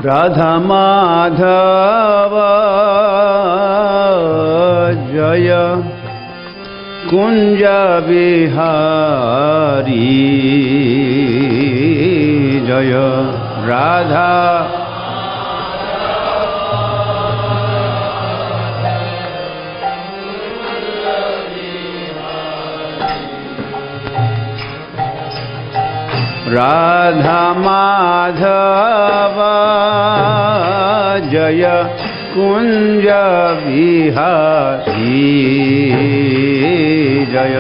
राधा माधव जय कुंज बिहारी जय राधा राधा माधव जय कुंज बिहारी जय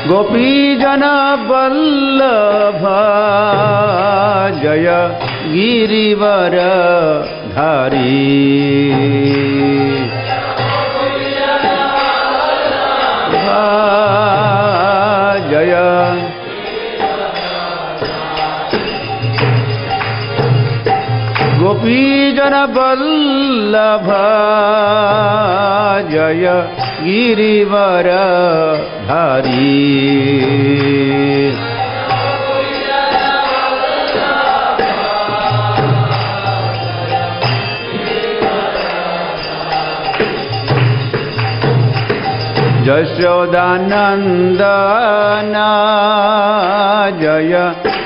गोपीजन वल्लभ जय गिरिवर धारी जय गोपीजन वल्लभ जय गिरिवर धारी यशोदानंदन जय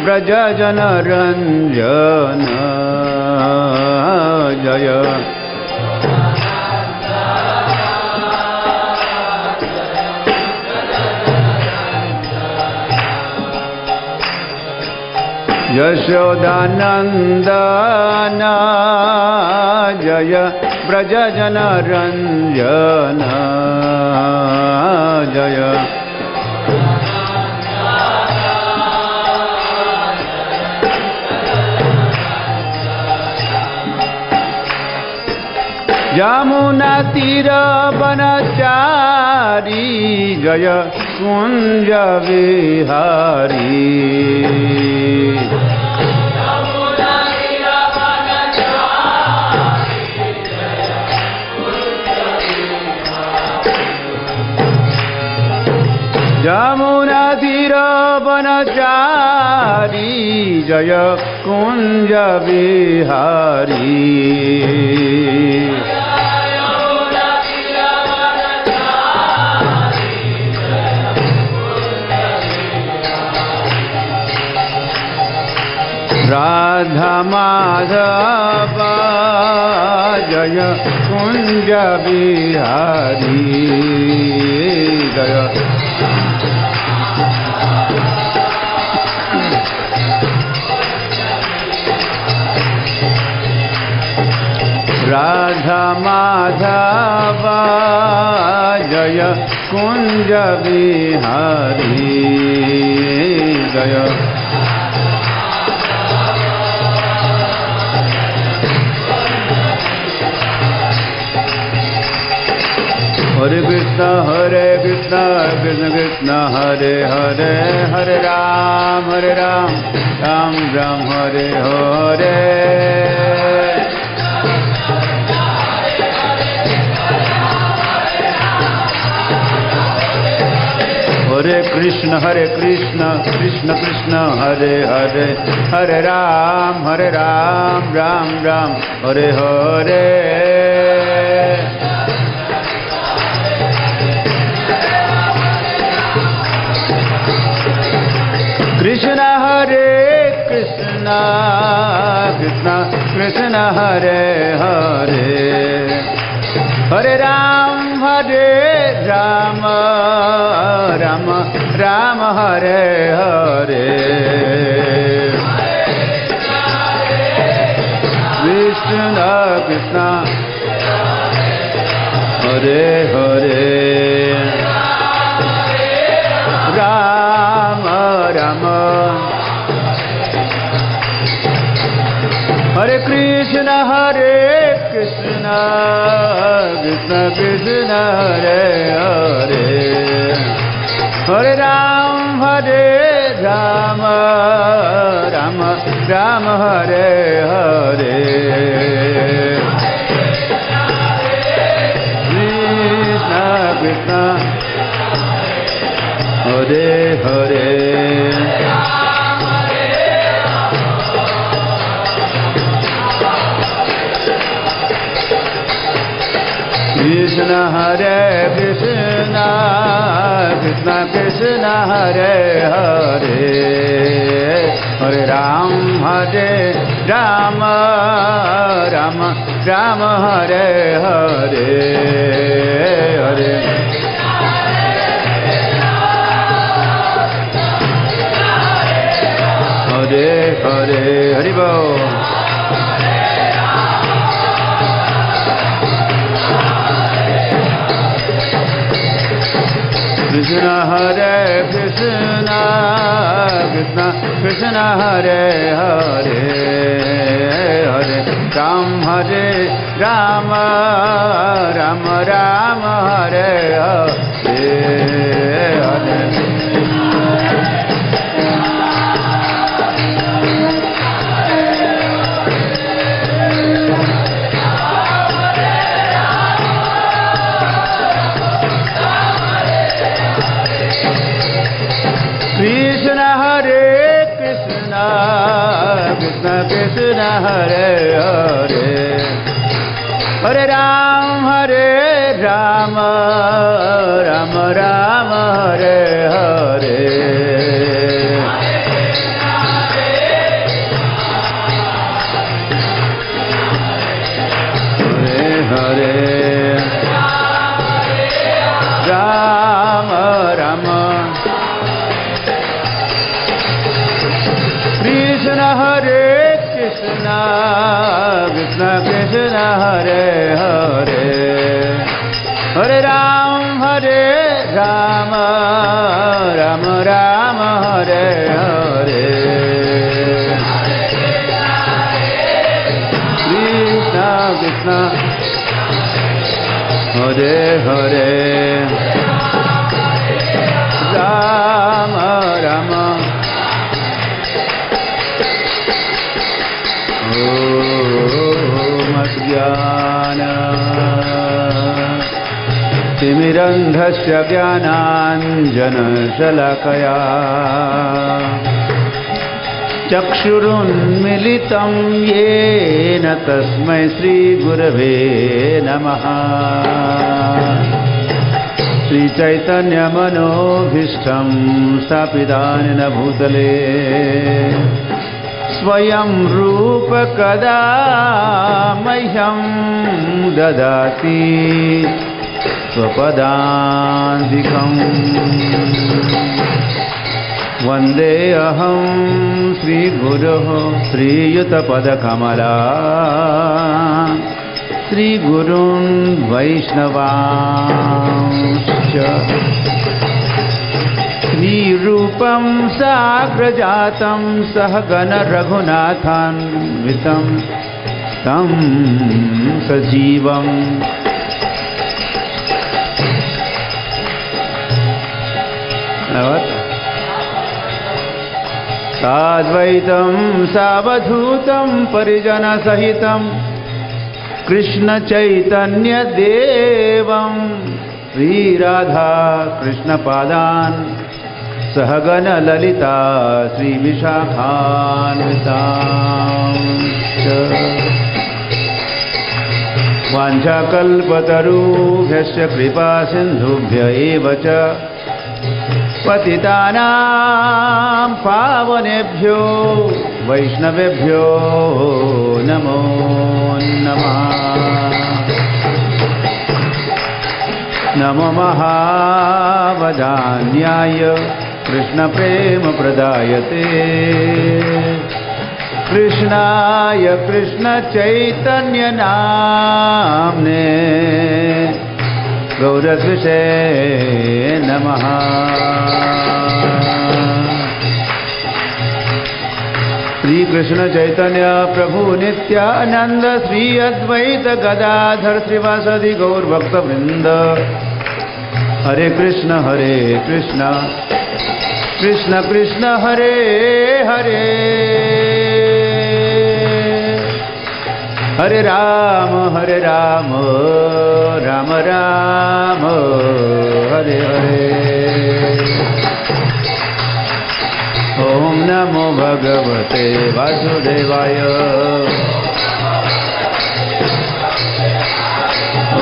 ब्रज जन रंजन जय यशोदानंदन जय ब्रज जन रंजन जय यमुना तीर बनचारी जय कुंज बिहारी यमुना तीर बनचारी जय कुंज बिहारी राधा माधव जय कुंज बिहारी जय राधा माधव जय कुंज बिहारी जय हरे कृष्ण कृष्ण कृष्ण हरे हरे हरे राम राम राम हरे हरे हरे कृष्ण कृष्ण कृष्ण हरे हरे हरे राम राम राम हरे हरे कृष्ण हरे कृष्ण कृष्ण कृष्ण हरे हरे हरे राम राम राम हरे हरे कृष्ण कृष्ण हरे हरे राम राम हरे Krishna Krishna Krishna Hare Hare Hare Ram Ram Ram Hare Hare Krishna Hare Hare Krishna Hare Krishna Krishna Krishna Hare Hare Hare Ram Hare Rama Rama Rama Hare Hare Hare Hare Hare Hari Bol Krishna Hare Krishna Krishna Krishna Hare Hare Hare Ram Hare Rama Rama Rama Hare Hare Hare Krishna Hare Krishna Krishna Krishna Hare Hare Hare Ram Hare Rama Rama Rama Hare Hare Hare Rama Rama Krishna Hare Krishna Krishna Krishna Hare Hare Hare Ram Hare Rama Rama Rama Hare Hare Krishna Krishna Hare Hare Rama Rama तिमिरन्धस्य ज्ञानाञ्जनशलाकया चक्षुरुन्मिलितं येन तस्मै श्रीगुरवे नमः श्रीचैतन्यमनोभीष्टं स्थापितानेन भूतले स्वयं रूप कदा मह्यं ददाति स्वपदान्तिकम् वन्देऽहं श्रीगुरोः श्रीयुतपदकमला श्रीगुरून् वैष्णवांश्च श्रीरूपं साग्रजातं सहगण रघुनाथान्वितं तं सजीवम् साद्वैतं सावधूतं परिजनसहितं कृष्णचैतन्यदेवं श्रीराधा कृष्णपादान् सहगण ललिता श्रीविशाखान्वितांश्च वाञ्छाकल्पतरुभ्यश्च कृपासिन्धुभ्य एव च पतितानां पावनेभ्यो वैष्णवेभ्यो नमो नमः। नमो महावदान्याय कृष्णप्रेमप्रदायते कृष्णाय कृष्णचैतन्यनाम्ने गौरद्विषे नमः। श्री कृष्ण चैतन्य प्रभु नित्यानंद श्री अद्वैत गदाधर श्रीवासदि गौर भक्त वृंद। हरे कृष्ण कृष्ण कृष्ण हरे हरे, हरे राम राम राम हरे हरे। ओम नमो भगवते वासुदेवाय।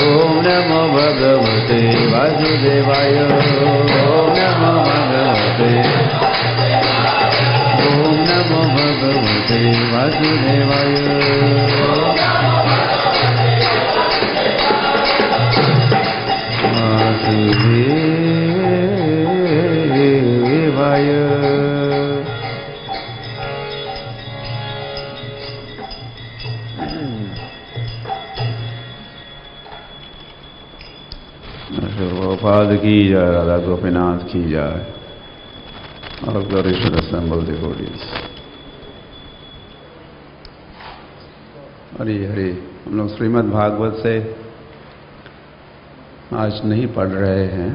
ओम नमो भगवते वासुदेवाय। ओम नमो भगवते। ओम नमो भगवते वासुदेवाय। वासुदेवाय। गोपाल की जय, राधा गोपीनाथ की जय। और glory to the assembled devotees। Hari Hari. हम लोग श्रीमद् भागवत से आज नहीं पढ़ रहे हैं।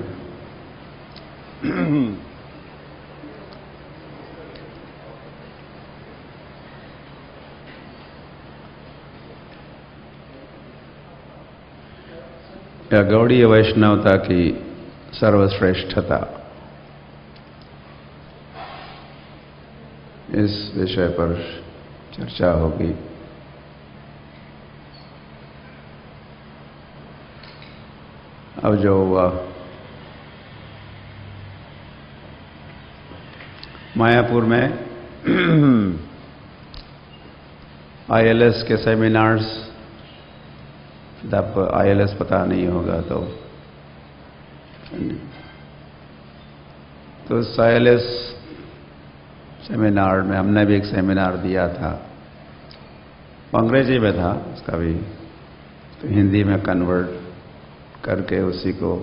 या गौड़ीय वैष्णवता की सर्वश्रेष्ठता, इस विषय पर चर्चा होगी। अब जो मायापुर में ILS के सेमिनार्स, जब ILS पता नहीं होगा तो उस ILS सेमिनार में हमने भी एक सेमिनार दिया था। अंग्रेजी में था, उसका भी तो हिंदी में कन्वर्ट करके उसी को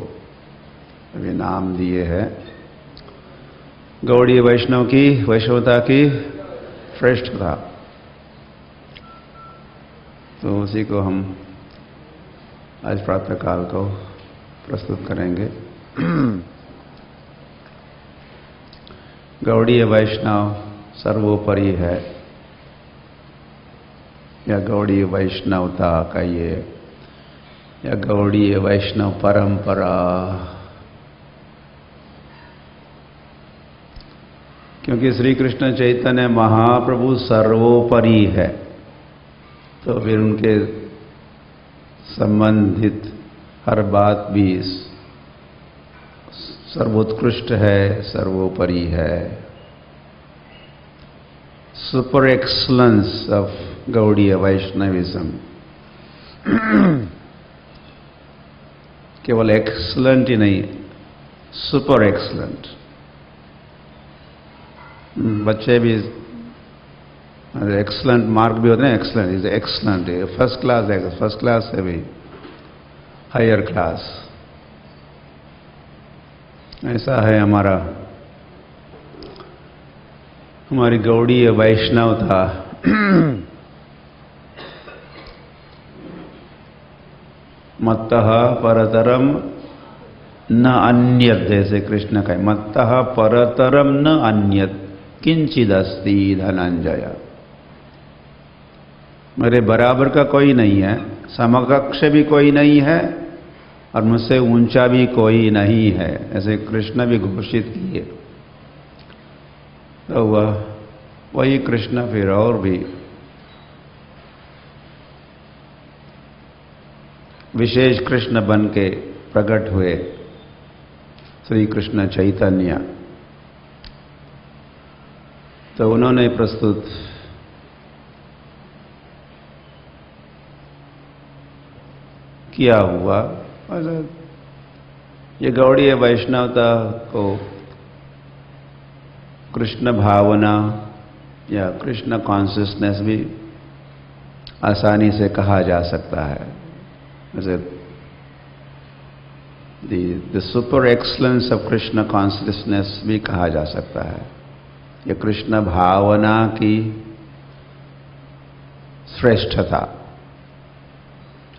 अभी नाम दिए हैं गौड़ीय वैष्णव की वैष्णवता की श्रेष्ठता। तो उसी को हम आज प्रातःकाल को प्रस्तुत करेंगे। गौड़ीय वैष्णव सर्वोपरि है, या गौड़ीय वैष्णवता कहिए, या गौड़ीय वैष्णव परंपरा, क्योंकि श्री कृष्ण चैतन्य महाप्रभु सर्वोपरि है, तो फिर उनके संबंधित हर बात भी सर्वोत्कृष्ट है, सर्वोपरि है। Super excellence of Gaudiya Vaishnavism. केवल एक्सलेंट ही नहीं, सुपर एक्सलेंट। बच्चे भी एक्सलेंट मार्क भी होते हैं, excellent is excellent, first class है, फर्स्ट क्लास से भी हायर क्लास। ऐसा है हमारी गौड़ीय वैष्णवता। मत्तः परतरम न अन्यत, जैसे कृष्ण कहे, मत्तः परतरम न अन्यत किंचिदस्ति धनंजय। मेरे बराबर का कोई नहीं है, समकक्ष भी कोई नहीं है, और मुझसे ऊंचा भी कोई नहीं है, ऐसे कृष्ण भी घोषित किए। तो वही कृष्ण फिर और भी विशेष कृष्ण बन के प्रकट हुए, श्री कृष्ण चैतन्य। तो उन्होंने प्रस्तुत किया हुआ, ये गौड़ीय वैष्णवता को कृष्ण भावना या कृष्ण कॉन्शियसनेस भी आसानी से कहा जा सकता है। जैसे the super excellence of Krishna consciousness भी कहा जा सकता है। ये कृष्ण भावना की श्रेष्ठता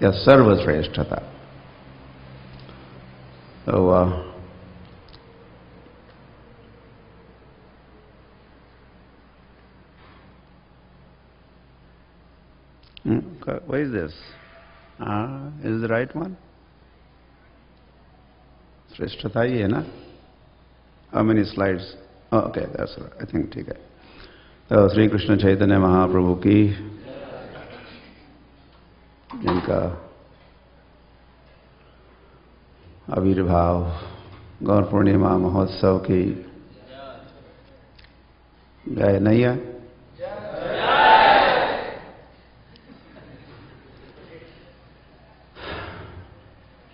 या सर्वश्रेष्ठता। तो what is this? Is the right one? श्रेष्ठता ही है ना? How many slides? Okay, that's I think ठीक है। तो श्री कृष्ण चैतन्य महाप्रभु की जिनका आविर्भाव गौर पूर्णिमा महोत्सव की गाय नैया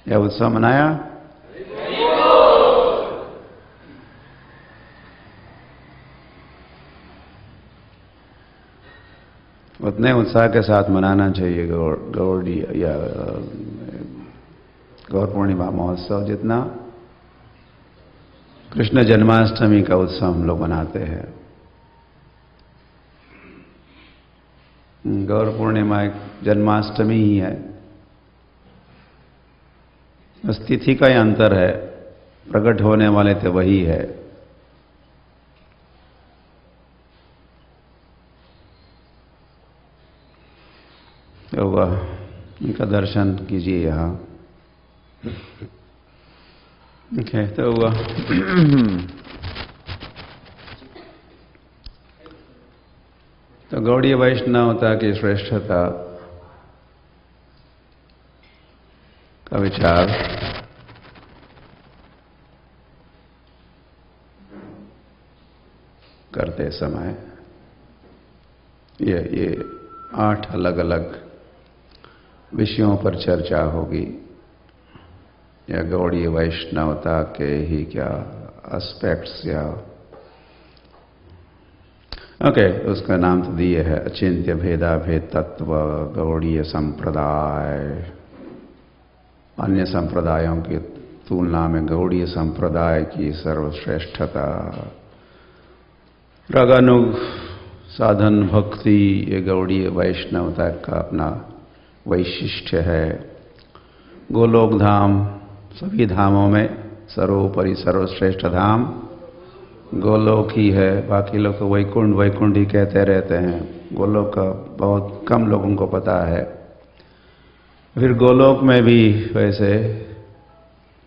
यह उत्सव मनाया। उतने उत्साह के साथ मनाना चाहिए गौड़ी या गौर पूर्णिमा महोत्सव जितना कृष्ण जन्माष्टमी का उत्सव हम लोग मनाते हैं। गौर पूर्णिमा एक जन्माष्टमी ही है, बस तिथि का ही अंतर है, प्रकट होने वाले तो वही है। तो वह उनका दर्शन कीजिए यहाँ। ओके, तो वह तो गौड़ीय वैष्णवता की श्रेष्ठता का विचार करते समय ये 8 अलग अलग विषयों पर चर्चा होगी, या गौड़ीय वैष्णवता के ही क्या एस्पेक्ट्स या ओके, उसका नाम तो दिए है अचिंत्य भेदाभेद तत्व गौड़ीय संप्रदाय। अन्य संप्रदायों की तुलना में गौड़ीय संप्रदाय की सर्वश्रेष्ठता, रागानुग साधन भक्ति, ये गौड़ीय वैष्णवता का अपना वैशिष्ट्य है। गोलोक धाम सभी धामों में सर्वोपरि सर्वश्रेष्ठ धाम गोलोक ही है। बाकी लोग तो वैकुंठ वैकुंठ ही कहते रहते हैं, गोलोक का बहुत कम लोगों को पता है। फिर गोलोक में भी वैसे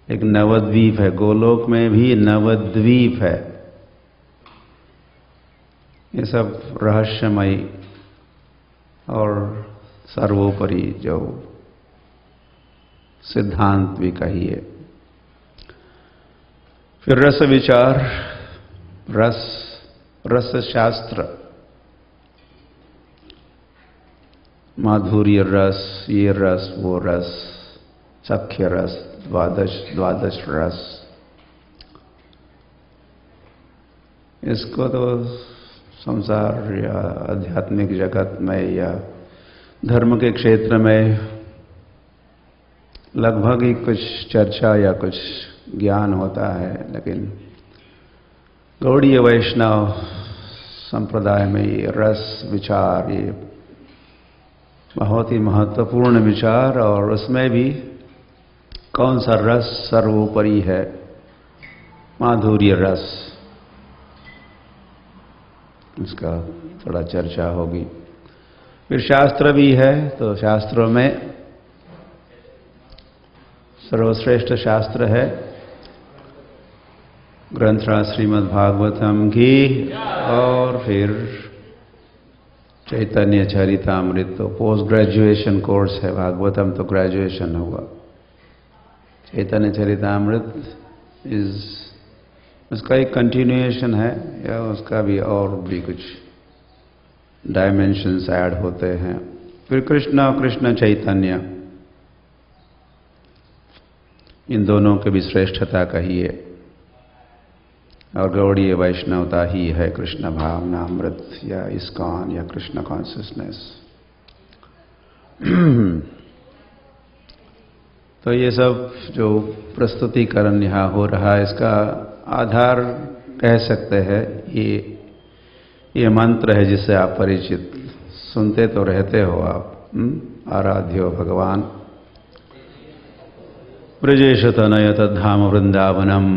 एक नवद्वीप है, गोलोक में भी नवद्वीप है। ये सब रहस्यमयी और सर्वोपरि जो सिद्धांत भी कहिए। फिर रस विचार, रस शास्त्र, माधुर्य रस, ये रस वो रस, सख्य रस, द्वादश रस। इसको तो संसार या आध्यात्मिक जगत में या धर्म के क्षेत्र में लगभग ही कुछ चर्चा या कुछ ज्ञान होता है, लेकिन गौड़ीय वैष्णव संप्रदाय में ये रस विचार ये बहुत ही महत्वपूर्ण विचार, और उसमें भी कौन सा रस सर्वोपरि है? माधुर्य रस, इसका थोड़ा चर्चा होगी। फिर शास्त्र भी है, तो शास्त्रों में सर्वश्रेष्ठ शास्त्र है ग्रंथराज श्रीमद् भागवतम की, और फिर चैतन्य चरितामृत तो पोस्ट ग्रेजुएशन कोर्स है, भागवतम तो ग्रेजुएशन हुआ। चैतन्य चरितामृत उसका एक कंटिन्यूएशन है, या उसका भी और भी कुछ डायमेंशंस ऐड होते हैं। फिर कृष्ण और कृष्ण चैतन्य, इन दोनों के भी श्रेष्ठता कहिए, और गौड़ीय वैष्णवता ही है कृष्ण भावनामृत या इस्कॉन या कृष्ण कॉन्शियसनेस। तो ये सब जो प्रस्तुतिकरण यहाँ हो रहा है, इसका आधार कह सकते हैं ये मंत्र है जिससे आप परिचित, सुनते तो रहते हो आप। आराध्यो भगवान ब्रजेश तनय तद्धाम वृंदावनम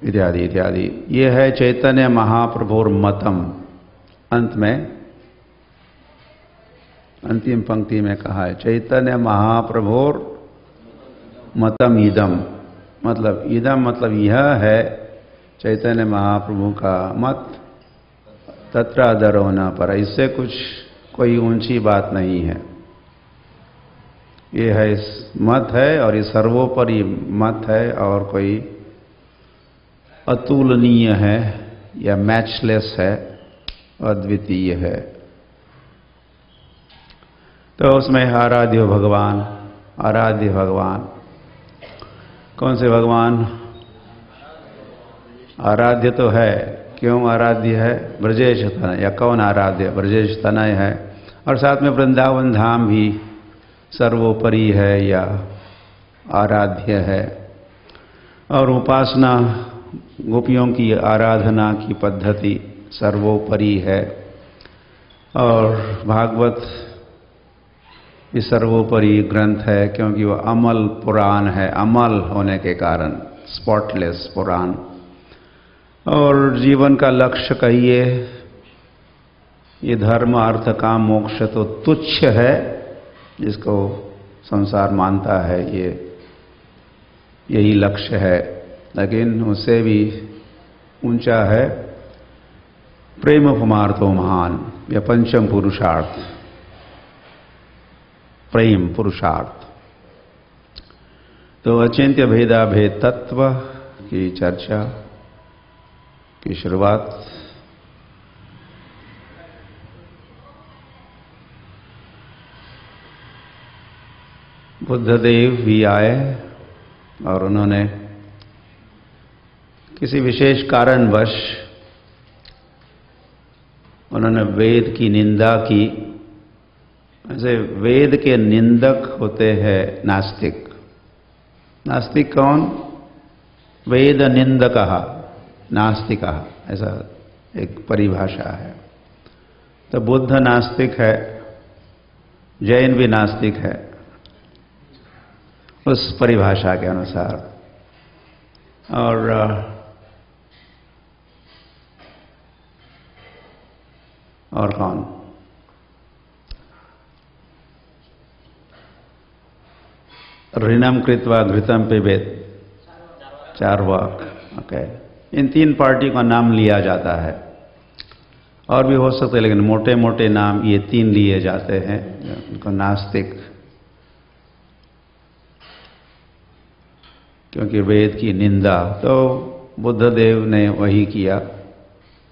इत्यादि इत्यादि। ये है चैतन्य महाप्रभुर मतम। अंत में अंतिम पंक्ति में कहा है चैतन्य महाप्रभुर मतम इदम, मतलब इदम मतलब यह है चैतन्य महाप्रभु का मत, तत्र अधरो न पर, इससे कुछ कोई ऊंची बात नहीं है। ये है मत है और ये सर्वोपरि मत है और कोई अतुलनीय है या मैचलेस है, अद्वितीय है। तो उसमें आराध्य भगवान, आराध्य भगवान कौन से भगवान? आराध्य तो है, क्यों आराध्य है? ब्रजेश तनय, या कौन आराध्य? ब्रजेश तनय है। और साथ में वृंदावन धाम भी सर्वोपरि है या आराध्य है। और उपासना, गोपियों की आराधना की पद्धति सर्वोपरि है। और भागवत भी सर्वोपरि ग्रंथ है, क्योंकि वह अमल पुराण है, अमल होने के कारण, स्पॉटलेस पुराण। और जीवन का लक्ष्य कहिए, ये धर्म अर्थ काम मोक्ष तो तुच्छ है, जिसको संसार मानता है ये यही लक्ष्य है, लेकिन उससे भी ऊंचा है प्रेम पुमार्थो महान, या पंचम पुरुषार्थ, प्रेम पुरुषार्थ। तो अचिंत्य भेदा भेद तत्व की चर्चा की शुरुआत बुद्धदेव भी आए और उन्होंने किसी विशेष कारणवश उन्होंने वेद की निंदा की। ऐसे वेद के निंदक होते हैं नास्तिक। नास्तिक कौन? वेद निंदकः नास्तिकः, ऐसा एक परिभाषा है। तो बुद्ध नास्तिक है, जैन भी नास्तिक है उस परिभाषा के अनुसार। और कौन? ऋणम कृत्वा घृतम पिबेत, चार्वाक। ओके, इन तीन पार्टी का नाम लिया जाता है, और भी हो सकते हैं, लेकिन मोटे मोटे नाम ये तीन लिए जाते हैं। उनको नास्तिक, क्योंकि वेद की निंदा, तो बुद्धदेव ने वही किया।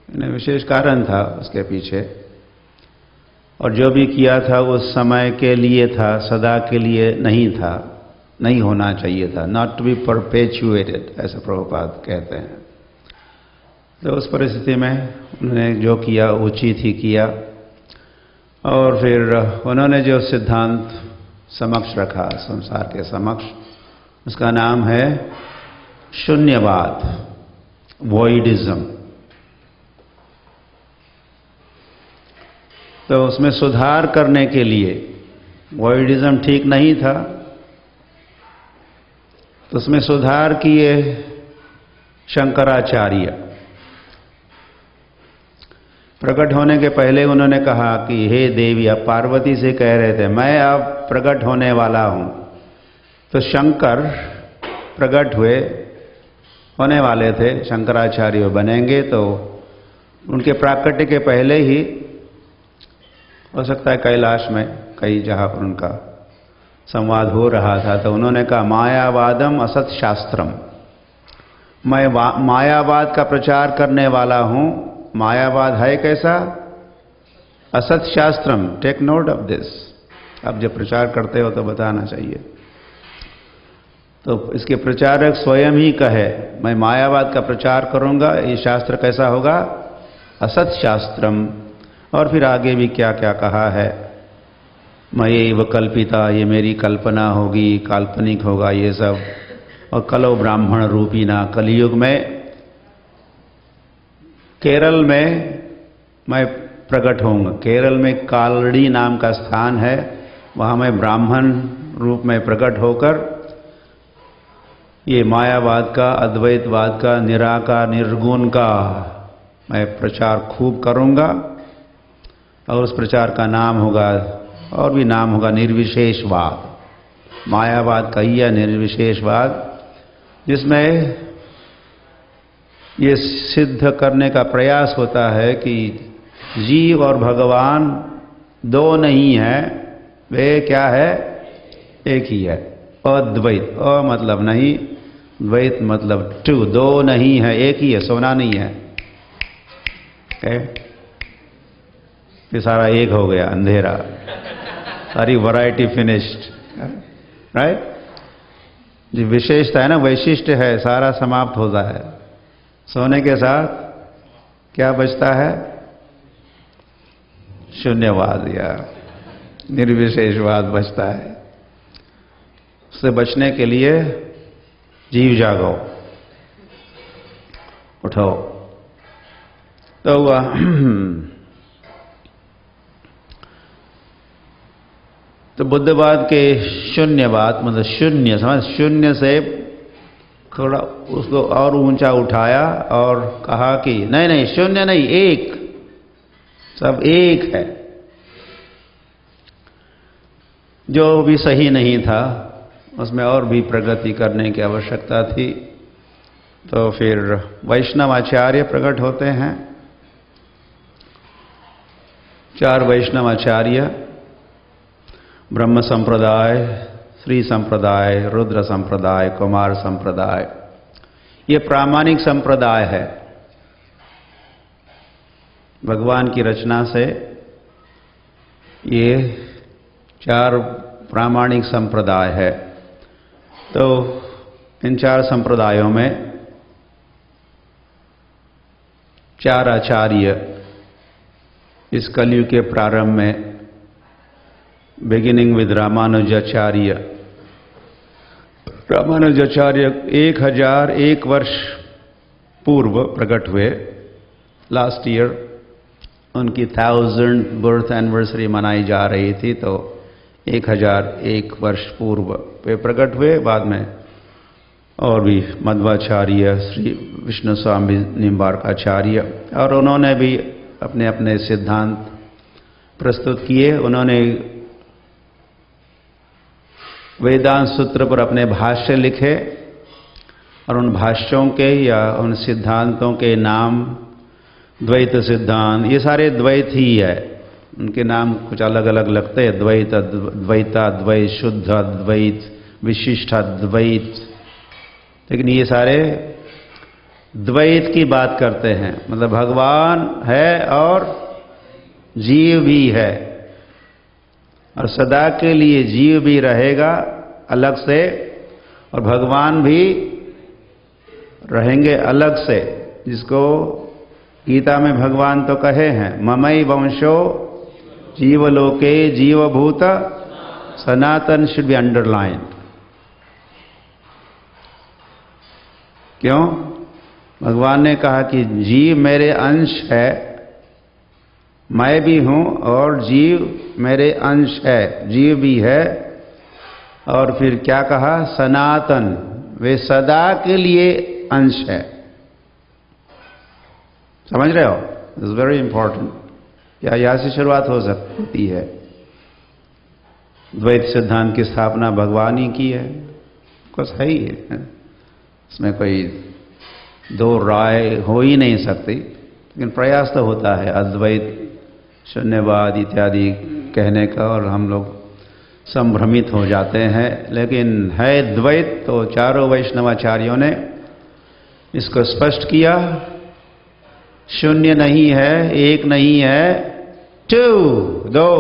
इन्हें विशेष कारण था उसके पीछे, और जो भी किया था उस समय के लिए था, सदा के लिए नहीं था, नहीं होना चाहिए था। नॉट टू बी परपेचुएटेड, ऐसा प्रभुपाद कहते हैं। तो उस परिस्थिति में उन्होंने जो किया उचित ही किया। और फिर उन्होंने जो सिद्धांत समक्ष रखा संसार के समक्ष, उसका नाम है शून्यवाद, वॉइडिज्म। तो उसमें सुधार करने के लिए, वॉइडिज्म ठीक नहीं था तो उसमें सुधार किए शंकराचार्य। प्रकट होने के पहले उन्होंने कहा कि हे देवी, आप पार्वती से कह रहे थे मैं अब प्रकट होने वाला हूं। तो शंकर प्रकट हुए, होने वाले थे, शंकराचार्य बनेंगे। तो उनके प्राकट्य के पहले ही, हो सकता है कैलाश में कई जहां पर उनका संवाद हो रहा था, तो उन्होंने कहा मायावादम असत शास्त्रम, मैं मायावाद का प्रचार करने वाला हूं। मायावाद है कैसा? असत शास्त्रम। Take note of this. आप जब प्रचार करते हो तो बताना चाहिए। तो इसके प्रचारक स्वयं ही कहे मैं मायावाद का प्रचार करूंगा, ये शास्त्र कैसा होगा? असत शास्त्रम। और फिर आगे भी क्या क्या कहा है, मयैव कल्पिता, ये मेरी कल्पना होगी, काल्पनिक होगा ये सब। और कलो ब्राह्मण रूपीना, कलयुग में केरल में मैं प्रकट होऊंगा। केरल में कालड़ी नाम का स्थान है, वहां मैं ब्राह्मण रूप में प्रकट होकर ये मायावाद का, अद्वैतवाद का, निराकार निर्गुण का मैं प्रचार खूब करूंगा। और उस प्रचार का नाम होगा, और भी नाम होगा, निर्विशेषवाद। मायावाद कहिए निर्विशेषवाद, जिसमें ये सिद्ध करने का प्रयास होता है कि जीव और भगवान दो नहीं है, वे क्या है, एक ही है। अद्वैत, अ मतलब नहीं, द्वैत मतलब टू, दो नहीं है, एक ही है, सोना नहीं है। ये सारा एक हो गया, अंधेरा, सारी वैरायटी फिनिश्ड, राइट। जो विशेषता है ना, वैशिष्ट है, सारा समाप्त होता है। सोने के साथ क्या बचता है? शून्यवाद या निर्विशेषवाद बचता है। उससे बचने के लिए जीव जागो, उठो। तो तो बुद्धवाद के शून्यवाद मतलब शून्य, समझ, शून्य से थोड़ा उसको और ऊंचा उठाया और कहा कि नहीं नहीं, शून्य नहीं, एक, सब एक है। जो भी सही नहीं था, उसमें और भी प्रगति करने की आवश्यकता थी। तो फिर वैष्णव आचार्य प्रकट होते हैं, 4 वैष्णव आचार्य, ब्रह्म संप्रदाय, श्री संप्रदाय, रुद्र संप्रदाय, कुमार संप्रदाय। ये प्रामाणिक संप्रदाय है। भगवान की रचना से ये 4 प्रामाणिक संप्रदाय है। तो इन 4 संप्रदायों में 4 आचार्य इस कलयुग के प्रारंभ में, बिगिनिंग विद रामानुजाचार्य। रामानुजाचार्य 1001 वर्ष पूर्व प्रकट हुए। लास्ट ईयर उनकी 1000 बर्थ एनिवर्सरी मनाई जा रही थी, तो 1001 वर्ष पूर्व वे प्रकट हुए। बाद में और भी मध्वाचार्य, श्री विष्णु स्वामी निम्बार्काचार्य, और उन्होंने भी अपने अपने सिद्धांत प्रस्तुत किए। उन्होंने वेदांत सूत्र पर अपने भाष्य लिखे और उन भाष्यों के या उन सिद्धांतों के नाम द्वैत सिद्धांत, ये सारे द्वैत ही है। उनके नाम कुछ अलग अलग लगते हैं, द्वैत, द्वैताद्वैत, शुद्ध अद्वैत, विशिष्टाद्वैत, लेकिन ये सारे द्वैत की बात करते हैं। मतलब भगवान है और जीव भी है, और सदा के लिए जीव भी रहेगा अलग से और भगवान भी रहेंगे अलग से, जिसको गीता में भगवान तो कहे हैं, ममई वंशो जीवलोके जीवभूत सनातन, शुड बी अंडरलाइन। क्यों? भगवान ने कहा कि जीव मेरे अंश है, मैं भी हूं और जीव मेरे अंश है, जीव भी है। और फिर क्या कहा? सनातन, वे सदा के लिए अंश है। समझ रहे हो? This is very important. क्या यहां से शुरुआत हो सकती है? द्वैत सिद्धांत की स्थापना भगवान ही की है, कुछ है ही है, इसमें कोई दो राय हो ही नहीं सकती। लेकिन प्रयास तो होता है अद्वैत, शून्यवाद इत्यादि कहने का, और हम लोग संभ्रमित हो जाते हैं। लेकिन है द्वैत, तो 4 वैष्णवाचार्यों ने इसको स्पष्ट किया। शून्य नहीं है, एक नहीं है, 2।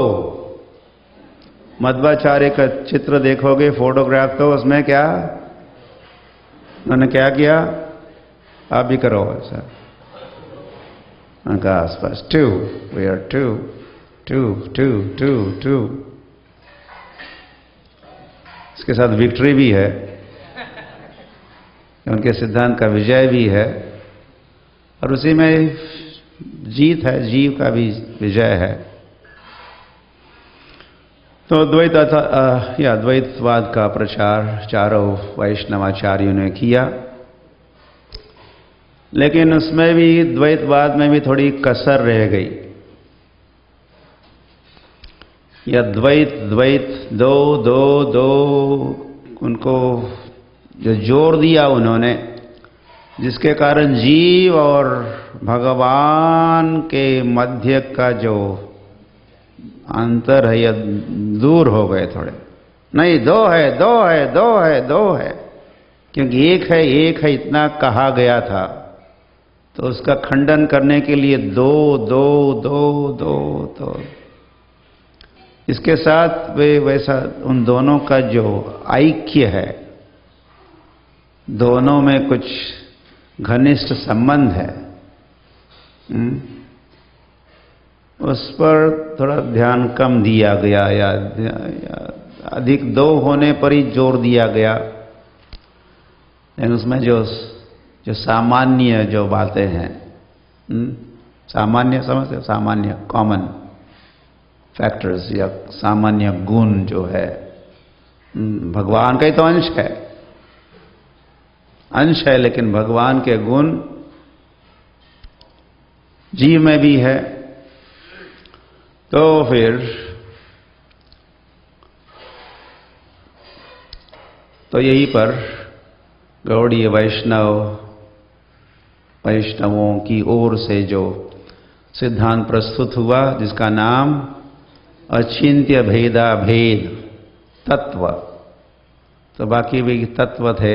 मध्वाचार्य का चित्र देखोगे, फोटोग्राफ, तो उसमें क्या उन्होंने क्या किया? आप भी करो ऐसा। उनका आसपास 2, वी आर 2। इसके साथ विक्ट्री भी है, उनके सिद्धांत का विजय भी है, और उसी में जीत है, जीव का भी विजय है। तो द्वैतवाद का प्रचार 4 वैष्णवाचार्यों ने किया। लेकिन उसमें भी, द्वैतवाद में भी थोड़ी कसर रह गई। या द्वैत दो, उनको जो जोड़ दिया उन्होंने, जिसके कारण जीव और भगवान के मध्य का जो अंतर है यह दूर हो गए थोड़े। नहीं, दो है, दो है, दो है, दो है, क्योंकि एक है इतना कहा गया था, तो उसका खंडन करने के लिए दो दो दो दो दो। इसके साथ वे वैसा उन दोनों का जो ऐक्य है, दोनों में कुछ घनिष्ठ संबंध है, उस पर थोड़ा ध्यान कम दिया गया या अधिक दो होने पर ही जोर दिया गया। लेकिन उसमें जो सामान्य जो बातें हैं, सामान्य समझते, सामान्य कॉमन फैक्टर्स या सामान्य गुण जो है, भगवान का ही तो अंश है, लेकिन भगवान के गुण जीव में भी है। तो फिर तो यहीं पर गौड़ीय वैष्णवों की ओर से जो सिद्धांत प्रस्तुत हुआ, जिसका नाम अचिंत्य भेदा भेद तत्व, तो बाकी भी तत्व थे,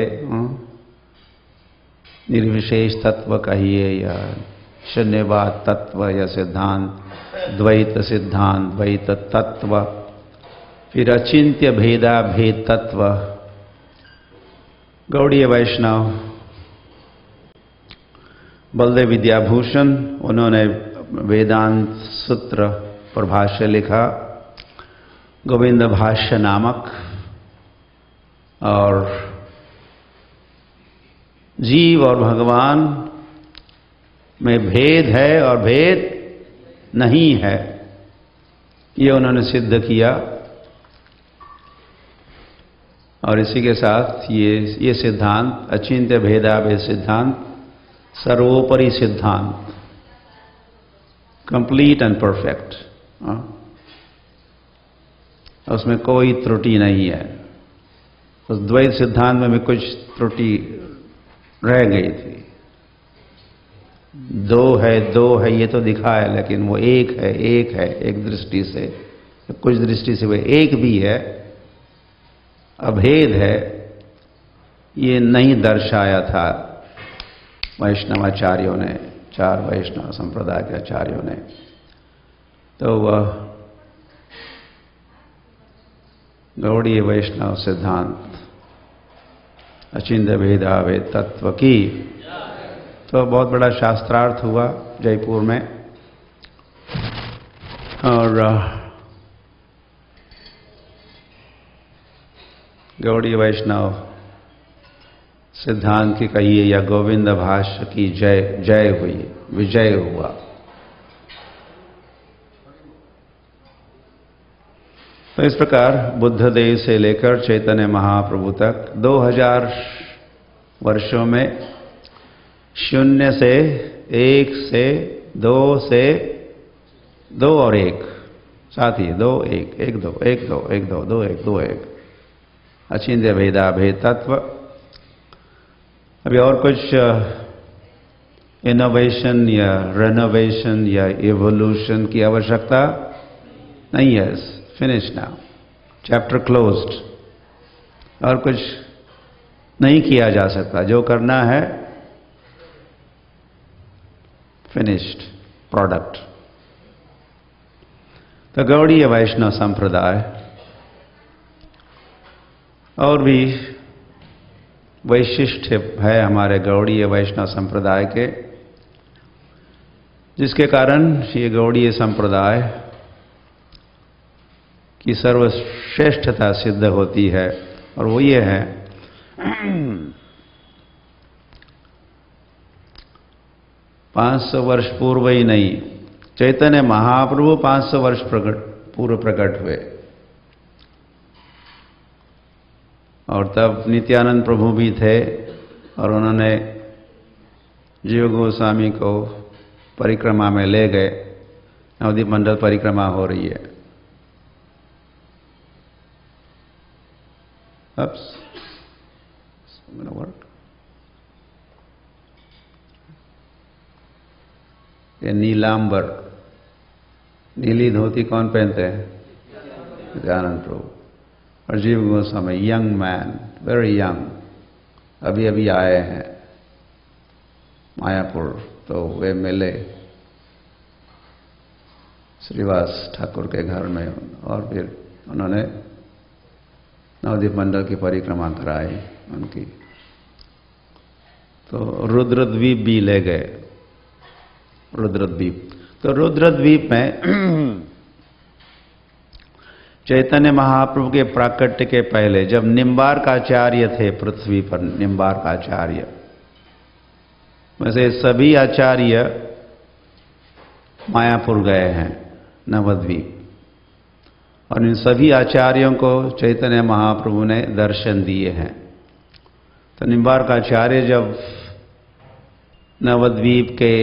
निर्विशेष तत्व कहिए या शून्यवाद तत्व या सिद्धांत, द्वैत सिद्धांत, द्वैत तत्व, फिर अचिंत्य भेदा भेद तत्व। गौड़ीय वैष्णव बलदेव विद्याभूषण, उन्होंने वेदांत सूत्र पर भाष्य लिखा, गोविंद भाष्य नामक, और जीव और भगवान में भेद है और भेद नहीं है, ये उन्होंने सिद्ध किया। और इसी के साथ ये सिद्धांत अचिंत्य भेदाभेद सिद्धांत सर्वोपरि सिद्धांत, कंप्लीट एंड परफेक्ट, उसमें कोई त्रुटि नहीं है। उस द्वैत सिद्धांत में भी कुछ त्रुटि रह गई थी। दो है ये तो दिखा है, लेकिन वो एक है एक दृष्टि से, कुछ दृष्टि से वो एक भी है, अभेद है, ये नहीं दर्शाया था वैष्णवाचार्यों ने, चार वैष्णव संप्रदाय के आचार्यों ने। तो वह गौड़ीय वैष्णव सिद्धांत अचिंत्य भेदाभेद तत्व की तो बहुत बड़ा शास्त्रार्थ हुआ जयपुर में। और गौड़ीय वैष्णव सिद्धांत की कहिए या गोविंद भाष्य की जय हुई, विजय हुआ। तो इस प्रकार बुद्ध देव से लेकर चैतन्य महाप्रभु तक 2000 वर्षों में शून्य से एक से दो और एक, साथ ही दो एक, एक दो एक दो एक दो दो एक दो एक, अचिंत्य भेदाभेद तत्व। अभी और कुछ इनोवेशन या रेनोवेशन या इवोल्यूशन की आवश्यकता नहीं है। फिनिश नाउ, चैप्टर क्लोज्ड, और कुछ नहीं किया जा सकता। जो करना है फिनिश्ड प्रोडक्ट। तो गौड़ीय वैष्णव संप्रदाय और भी वैशिष्ट है हमारे गौड़ीय वैष्णव संप्रदाय के, जिसके कारण ये गौड़ीय संप्रदाय की सर्वश्रेष्ठता सिद्ध होती है। और वो ये है 500 वर्ष पूर्व ही नहीं, चैतन्य महाप्रभु 500 वर्ष पूर्व प्रकट हुए, और तब नित्यानंद प्रभु भी थे, और उन्होंने जीव गोस्वामी को परिक्रमा में ले गए। नवदीप मंडल परिक्रमा हो रही है। gonna work? ये नीलांबर, नीली धोती कौन पहनते हैं? नित्यानंद प्रभु। और जीव Goswami, young man, very young, अभी अभी आए हैं मायापुर, तो वे मिले श्रीवास ठाकुर के घर में और फिर उन्होंने नवद्वीप मंडल की परिक्रमा कराई उनकी। तो रुद्रद्वीप भी ले गए, रुद्रद्वीप। तो रुद्रद्वीप में चैतन्य महाप्रभु के प्राकट्य के पहले जब निम्बार्काचार्य थे पृथ्वी पर, निम्बार्काचार्य, वैसे सभी आचार्य मायापुर गए हैं, नवद्वीप, और इन सभी आचार्यों को चैतन्य महाप्रभु ने दर्शन दिए हैं। तो निम्बार्काचार्य जब नवद्वीप के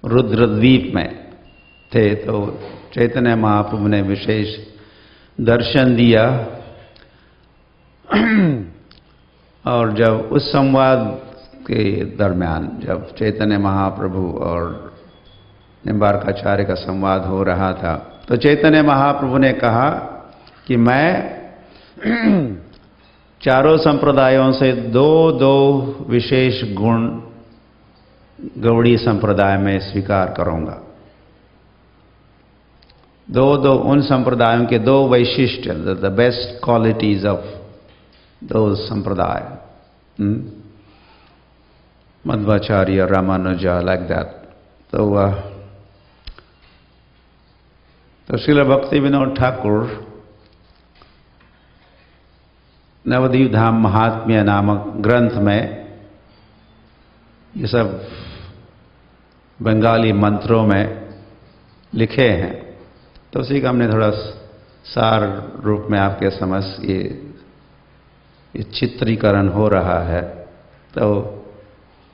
रुद्रद्वीप में थे तो चैतन्य महाप्रभु ने विशेष दर्शन दिया। और जब उस संवाद के दरमियान जब चैतन्य महाप्रभु और निम्बार्काचार्य का संवाद हो रहा था, तो चैतन्य महाप्रभु ने कहा कि मैं चारों संप्रदायों से दो विशेष गुण गौड़ी संप्रदाय में स्वीकार करूंगा। दो उन संप्रदायों के दो वैशिष्ट्य, द बेस्ट क्वालिटीज ऑफ दो संप्रदाय, मध्वाचार्य, रामानुजा, लाइक दैट। तो श्रील भक्ति विनोद ठाकुर नवद्वीप धाम महात्म्य नामक ग्रंथ में ये सब बंगाली मंत्रों में लिखे हैं। तो उसी का हमने थोड़ा सार रूप में आपके समक्ष ये चित्रीकरण हो रहा है। तो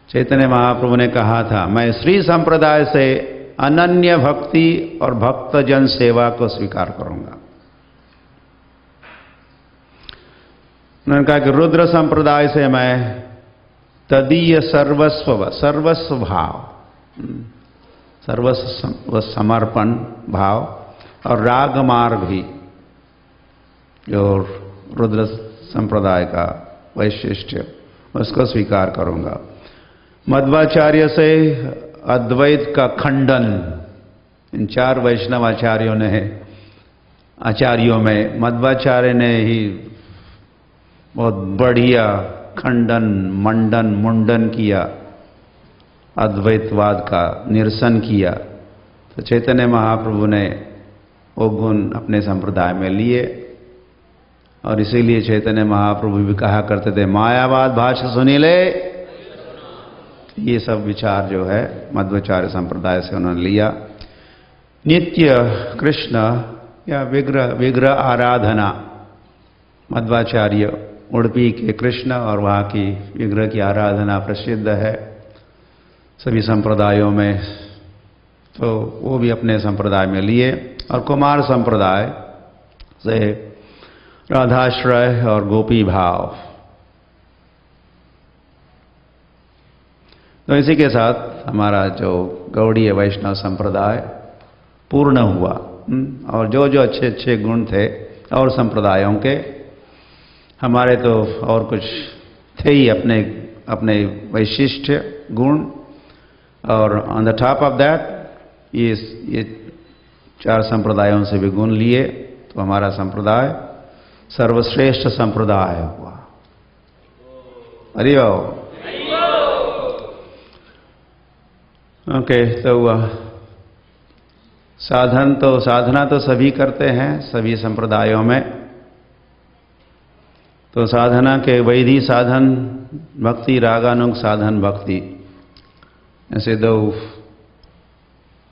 चैतन्य महाप्रभु ने कहा था, मैं श्री संप्रदाय से अनन्य भक्ति और भक्तजन सेवा को स्वीकार करूंगा। उन्होंने कहा कि रुद्र संप्रदाय से मैं तदीय सर्वस्व भाव, सर्वस्व समर्पण भाव और राग मार्ग भी, जो रुद्र संप्रदाय का वैशिष्ट्य, उसको स्वीकार करूंगा। मध्वाचार्य से अद्वैत का खंडन, इन चार वैष्णव आचार्यों में मध्वाचार्य ने ही बहुत बढ़िया खंडन, मंडन, मुंडन किया, अद्वैतवाद का निरसन किया। तो चैतन्य महाप्रभु ने वो गुण अपने संप्रदाय में लिए, और इसीलिए चैतन्य महाप्रभु भी कहा करते थे, मायावाद भाष्य सुनी ले। ये सब विचार जो है मध्वाचार्य संप्रदाय से उन्होंने लिया। नित्य कृष्ण या विग्रह आराधना, मध्वाचार्य उडुपी के कृष्ण और वहाँ की विग्रह की आराधना प्रसिद्ध है सभी संप्रदायों में। तो वो भी अपने संप्रदाय में लिए। और कुमार संप्रदाय से राधाश्रय और गोपी भाव। तो इसी के साथ हमारा जो गौड़ीय वैष्णव संप्रदाय पूर्ण हुआ। और जो जो अच्छे अच्छे गुण थे और संप्रदायों के, हमारे तो और कुछ थे ही अपने अपने वैशिष्ट गुण। और on the top of that ये चार संप्रदायों से भी गुण लिए, तो हमारा संप्रदाय सर्वश्रेष्ठ संप्रदाय हुआ। हरि ओम। ओके, तो साधना तो सभी करते हैं सभी संप्रदायों में। तो साधना के वैधि साधन भक्ति, रागानुग साधन भक्ति, ऐसे दो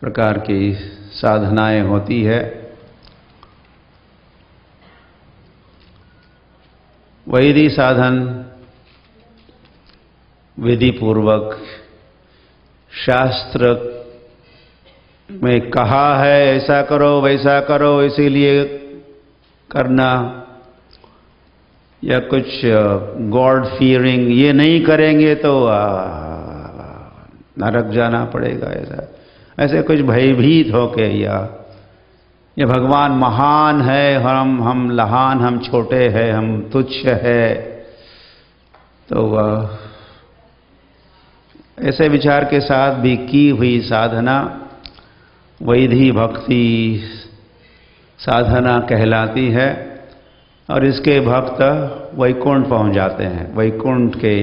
प्रकार की साधनाएं होती है। वैधि साधन विधि पूर्वक शास्त्र में कहा है ऐसा करो वैसा करो, इसीलिए करना, या कुछ गॉड फियरिंग, ये नहीं करेंगे तो नरक जाना पड़ेगा, ऐसे कुछ भयभीत होके, या ये भगवान महान है, हम लहान, हम छोटे हैं, हम तुच्छ है, तो ऐसे विचार के साथ भी की हुई साधना वैधि भक्ति साधना कहलाती है। और इसके भक्त वैकुंठ पहुंच जाते हैं, वैकुंठ के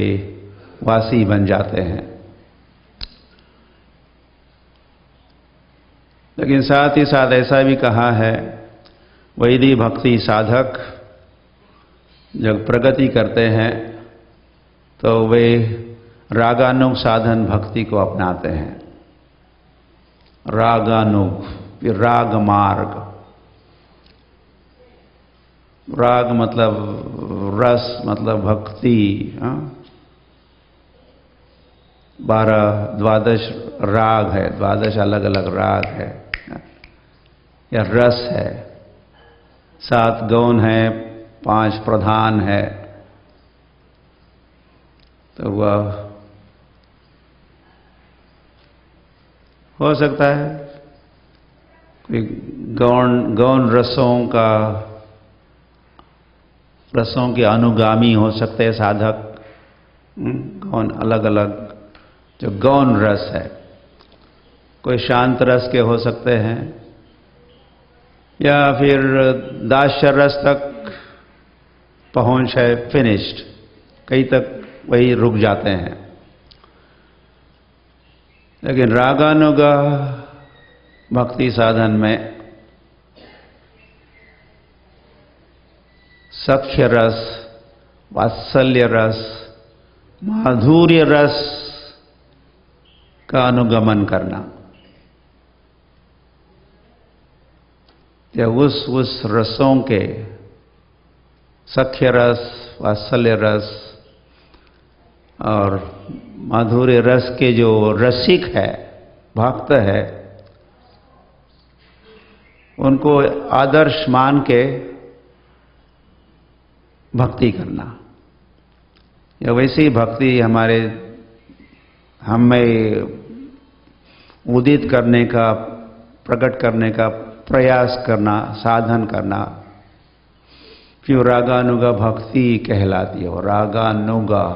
वासी बन जाते हैं। लेकिन साथ ही साथ ऐसा भी कहा है, वैधि भक्ति साधक जब प्रगति करते हैं तो वे रागानुग साधन भक्ति को अपनाते हैं। रागानुग, फिर राग मार्ग। राग मतलब रस, मतलब भक्ति। 12 राग है, 12 अलग अलग राग है या रस है। 7 गौण है, 5 प्रधान है। तो वह हो सकता है कोई गौण रसों के अनुगामी हो सकते हैं साधक। गौण अलग अलग जो गौण रस है, कोई शांत रस के हो सकते हैं, या फिर दास्य रस तक पहुंच है, फिनिश्ड, कहीं तक वही रुक जाते हैं। लेकिन रागानुग भक्ति साधन में सख्य रस, वात्सल्य रस, माधुर्य रस का अनुगमन करना, या उस रसों के, सख्य रस, वात्सल्य रस और माधुर्य रस के जो रसिक है, भक्त है, उनको आदर्श मान के भक्ति करना। या वैसी भक्ति हमें उदित करने का, प्रकट करने का प्रयास करना, साधन करना, फिर रागानुगा भक्ति कहलाती है। रागानुगा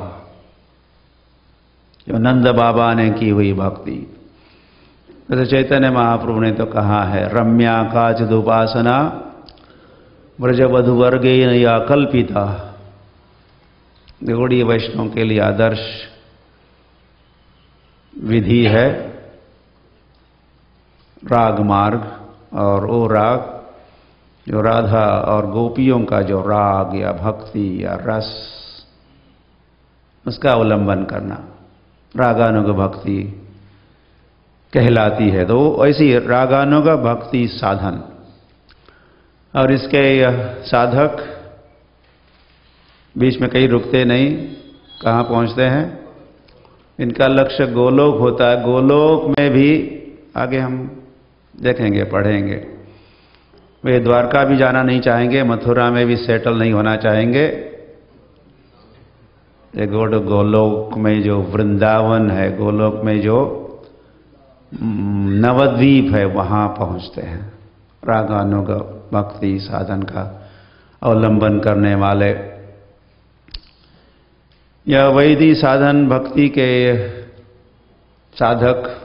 जो नंद बाबा ने की हुई भक्ति। जैसे चैतन्य महाप्रभु ने तो कहा है, रम्या काचिदुपासना ब्रजवधुवर्गे या कल्पिता। गौड़ीय वैष्णव के लिए आदर्श विधि है राग मार्ग, और वो राग जो राधा और गोपियों का जो राग या भक्ति या रस, उसका अवलंबन करना रागानुग भक्ति कहलाती है। तो ऐसी रागानुग भक्ति साधन, और इसके साधक बीच में कहीं रुकते नहीं, कहाँ पहुँचते हैं? इनका लक्ष्य गोलोक होता है। गोलोक में भी आगे हम देखेंगे, पढ़ेंगे, वे द्वारका भी जाना नहीं चाहेंगे, मथुरा में भी सेटल नहीं होना चाहेंगे। गोलोक में जो वृंदावन है, गोलोक में जो नवद्वीप है, वहाँ पहुँचते हैं रागानुग भक्ति साधन का अवलंबन करने वाले। यह वैधि साधन भक्ति के साधक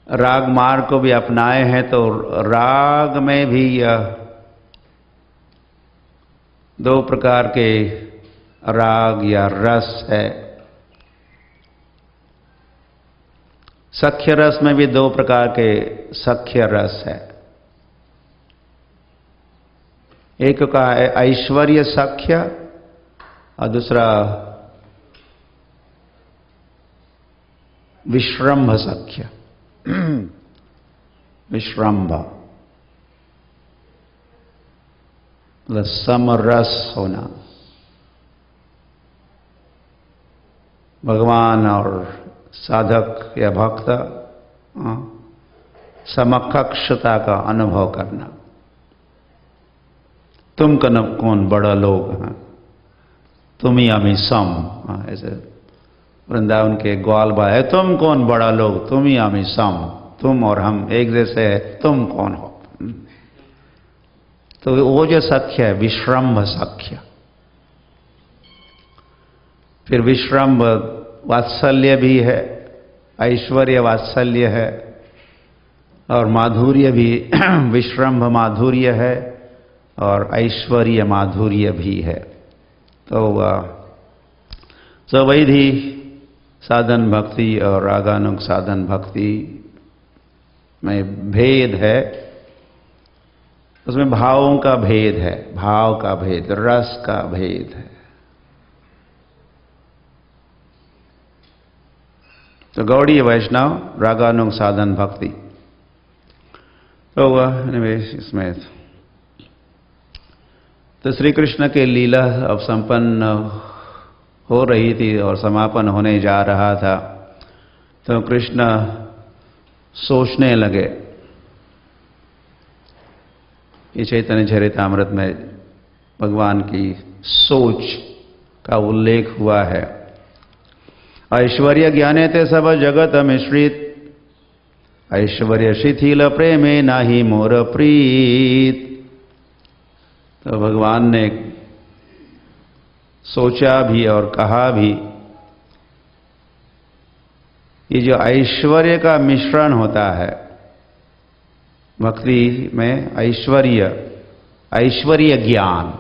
राग मार्ग को भी अपनाए हैं, तो राग में भी यह 2 प्रकार के राग या रस है। सख्य रस में भी 2 प्रकार के सख्य रस है। एक का है ऐश्वर्य सख्य और दूसरा विश्रम्भ सख्य। विश्रम्भ मतलब समरस होना, भगवान और साधक या भक्त समकक्षता का अनुभव करना। तुम कौन बड़ा लोग, हाँ तुम ही अमी सम, हाँ ऐसे वृंदावन के ग्वाल बा है, तुम कौन बड़ा लोग, तुम ही अमी सम, तुम और हम एक जैसे है, तुम कौन हो। तो वो जो सख्य है विश्रम्भ सख्य, फिर विश्रम्भ वात्सल्य भी है, ऐश्वर्य वात्सल्य है, और माधुर्य भी विश्रम्भ माधुर्य है और ऐश्वर्य माधुर्य भी है। तो स्ववैधि साधन भक्ति और रागानुग साधन भक्ति में भेद है, उसमें भावों का भेद है, भाव का भेद, रस का भेद है। तो गौड़ीय वैष्णव रागानुग साधन भक्ति, तो इसमें तो श्री कृष्ण के लीला अब संपन्न हो रही थी और समापन होने जा रहा था। तो कृष्ण सोचने लगे, ये चैतन्य चरितामृत में भगवान की सोच का उल्लेख हुआ है। ऐश्वर्य ज्ञाने ते सब जगत मिश्रित, ऐश्वर्य शिथिल प्रेमे नाही मोर प्रीत। तो भगवान ने सोचा भी और कहा भी, ये जो ऐश्वर्य का मिश्रण होता है भक्ति में, ऐश्वर्य, ऐश्वर्य ज्ञान,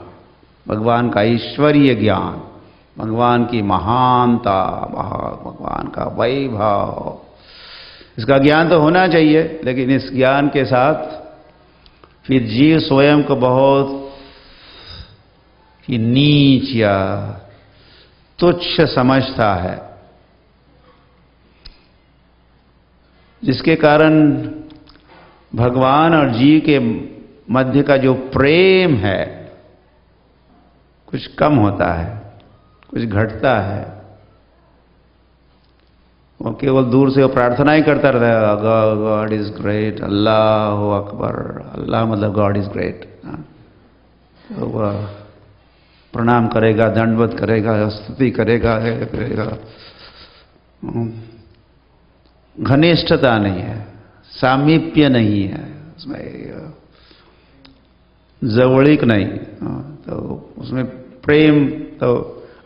भगवान का ऐश्वर्य ज्ञान, भगवान की महानता, भगवान का वैभव, इसका ज्ञान तो होना चाहिए, लेकिन इस ज्ञान के साथ फिर जीव स्वयं को बहुत ही नीच या तुच्छ समझता है, जिसके कारण भगवान और जीव के मध्य का जो प्रेम है कुछ कम होता है, कुछ घटता है। वो केवल दूर से वो प्रार्थना ही करता रहता है, गॉड इज ग्रेट, अल्लाह अकबर, अल्लाह मतलब गॉड इज ग्रेट। तो वह प्रणाम करेगा, दंडवत करेगा, स्तुति करेगा, घनिष्ठता नहीं है, सामीप्य नहीं है उसमें, जवळिक नहीं। तो उसमें प्रेम, तो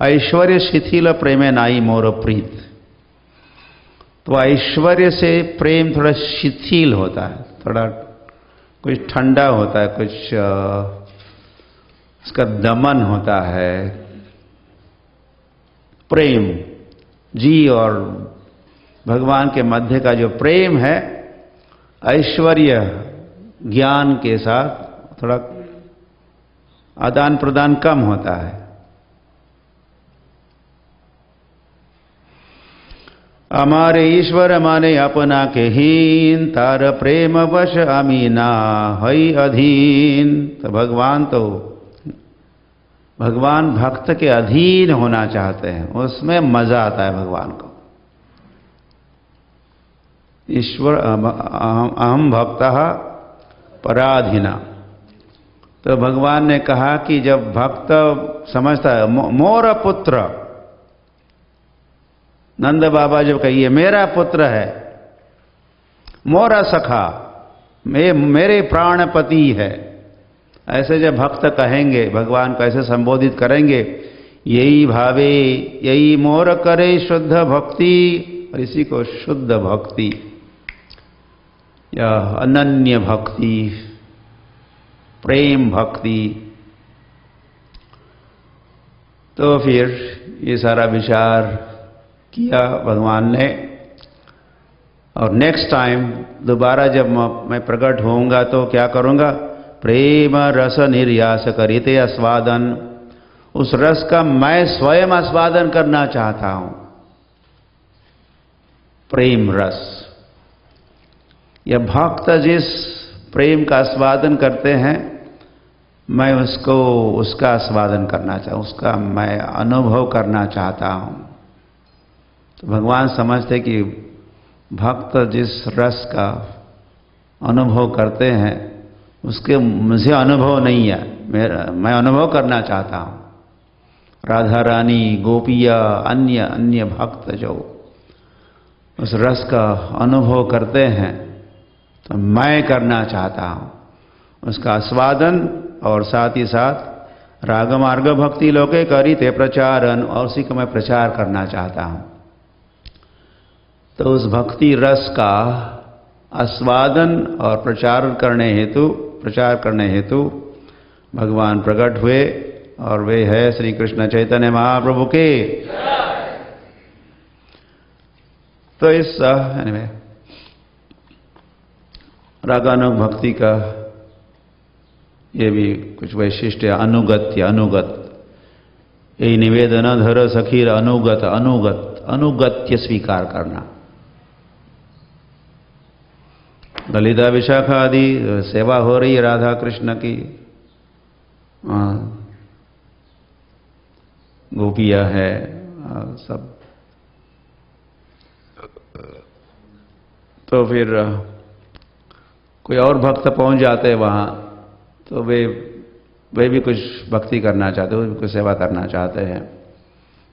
ऐश्वर्य शिथिल प्रेमे नाई मोर प्रीत। तो ऐश्वर्य से प्रेम थोड़ा शिथिल होता है, थोड़ा कुछ ठंडा होता है, कुछ उसका दमन होता है। प्रेम, जी और भगवान के मध्य का जो प्रेम है, ऐश्वर्य ज्ञान के साथ थोड़ा आदान प्रदान कम होता है। हमारे ईश्वर माने अपना के हीन, तार प्रेम वश अमीना हई अधीन। तो भगवान भक्त के अधीन होना चाहते हैं, उसमें मजा आता है भगवान को। ईश्वर अहम भक्तः पराधीना। तो भगवान ने कहा कि जब भक्त समझता है मोर पुत्र, नंद बाबा जब कहिए मेरा पुत्र है, मोरा सखा, मेरे प्राणपति है, ऐसे जब भक्त कहेंगे, भगवान को ऐसे संबोधित करेंगे, यही भावे यही मोर करे शुद्ध भक्ति, और इसी को शुद्ध भक्ति या अनन्य भक्ति, प्रेम भक्ति। तो फिर ये सारा विचार किया भगवान ने, और नेक्स्ट टाइम दोबारा जब मैं प्रकट होऊंगा तो क्या करूंगा, प्रेम रस निर्यास करिते आस्वादन, उस रस का मैं स्वयं आस्वादन करना चाहता हूं। प्रेम रस, यह भक्त जिस प्रेम का आस्वादन करते हैं, मैं उसका आस्वादन करना चाहूँ, उसका मैं अनुभव करना चाहता हूं। तो भगवान समझते कि भक्त जिस रस का अनुभव करते हैं उसके मुझे अनुभव नहीं है, मैं अनुभव करना चाहता हूँ। राधा रानी, गोपिया, अन्य अन्य भक्त जो उस रस का अनुभव करते हैं, तो मैं करना चाहता हूँ उसका आस्वादन, और साथ ही साथ राग मार्ग भक्ति लोके करिते प्रचारन, और उसी को मैं प्रचार करना चाहता हूँ। तो उस भक्ति रस का आस्वादन और प्रचार करने हेतु भगवान प्रकट हुए, और वे है श्री कृष्ण चैतन्य महाप्रभु के। तो इस रागानुग भक्ति का ये भी कुछ वैशिष्ट्य, अनुगत, यही निवेदन धर सखीर अनुगत्य स्वीकार करना। ललिता विशाखा आदि सेवा हो रही है राधा कृष्ण की, गोपिया है, सब। तो फिर कोई और भक्त पहुंच जाते हैं वहां, तो वे भी कुछ भक्ति करना चाहते, वे भी कुछ सेवा करना चाहते हैं।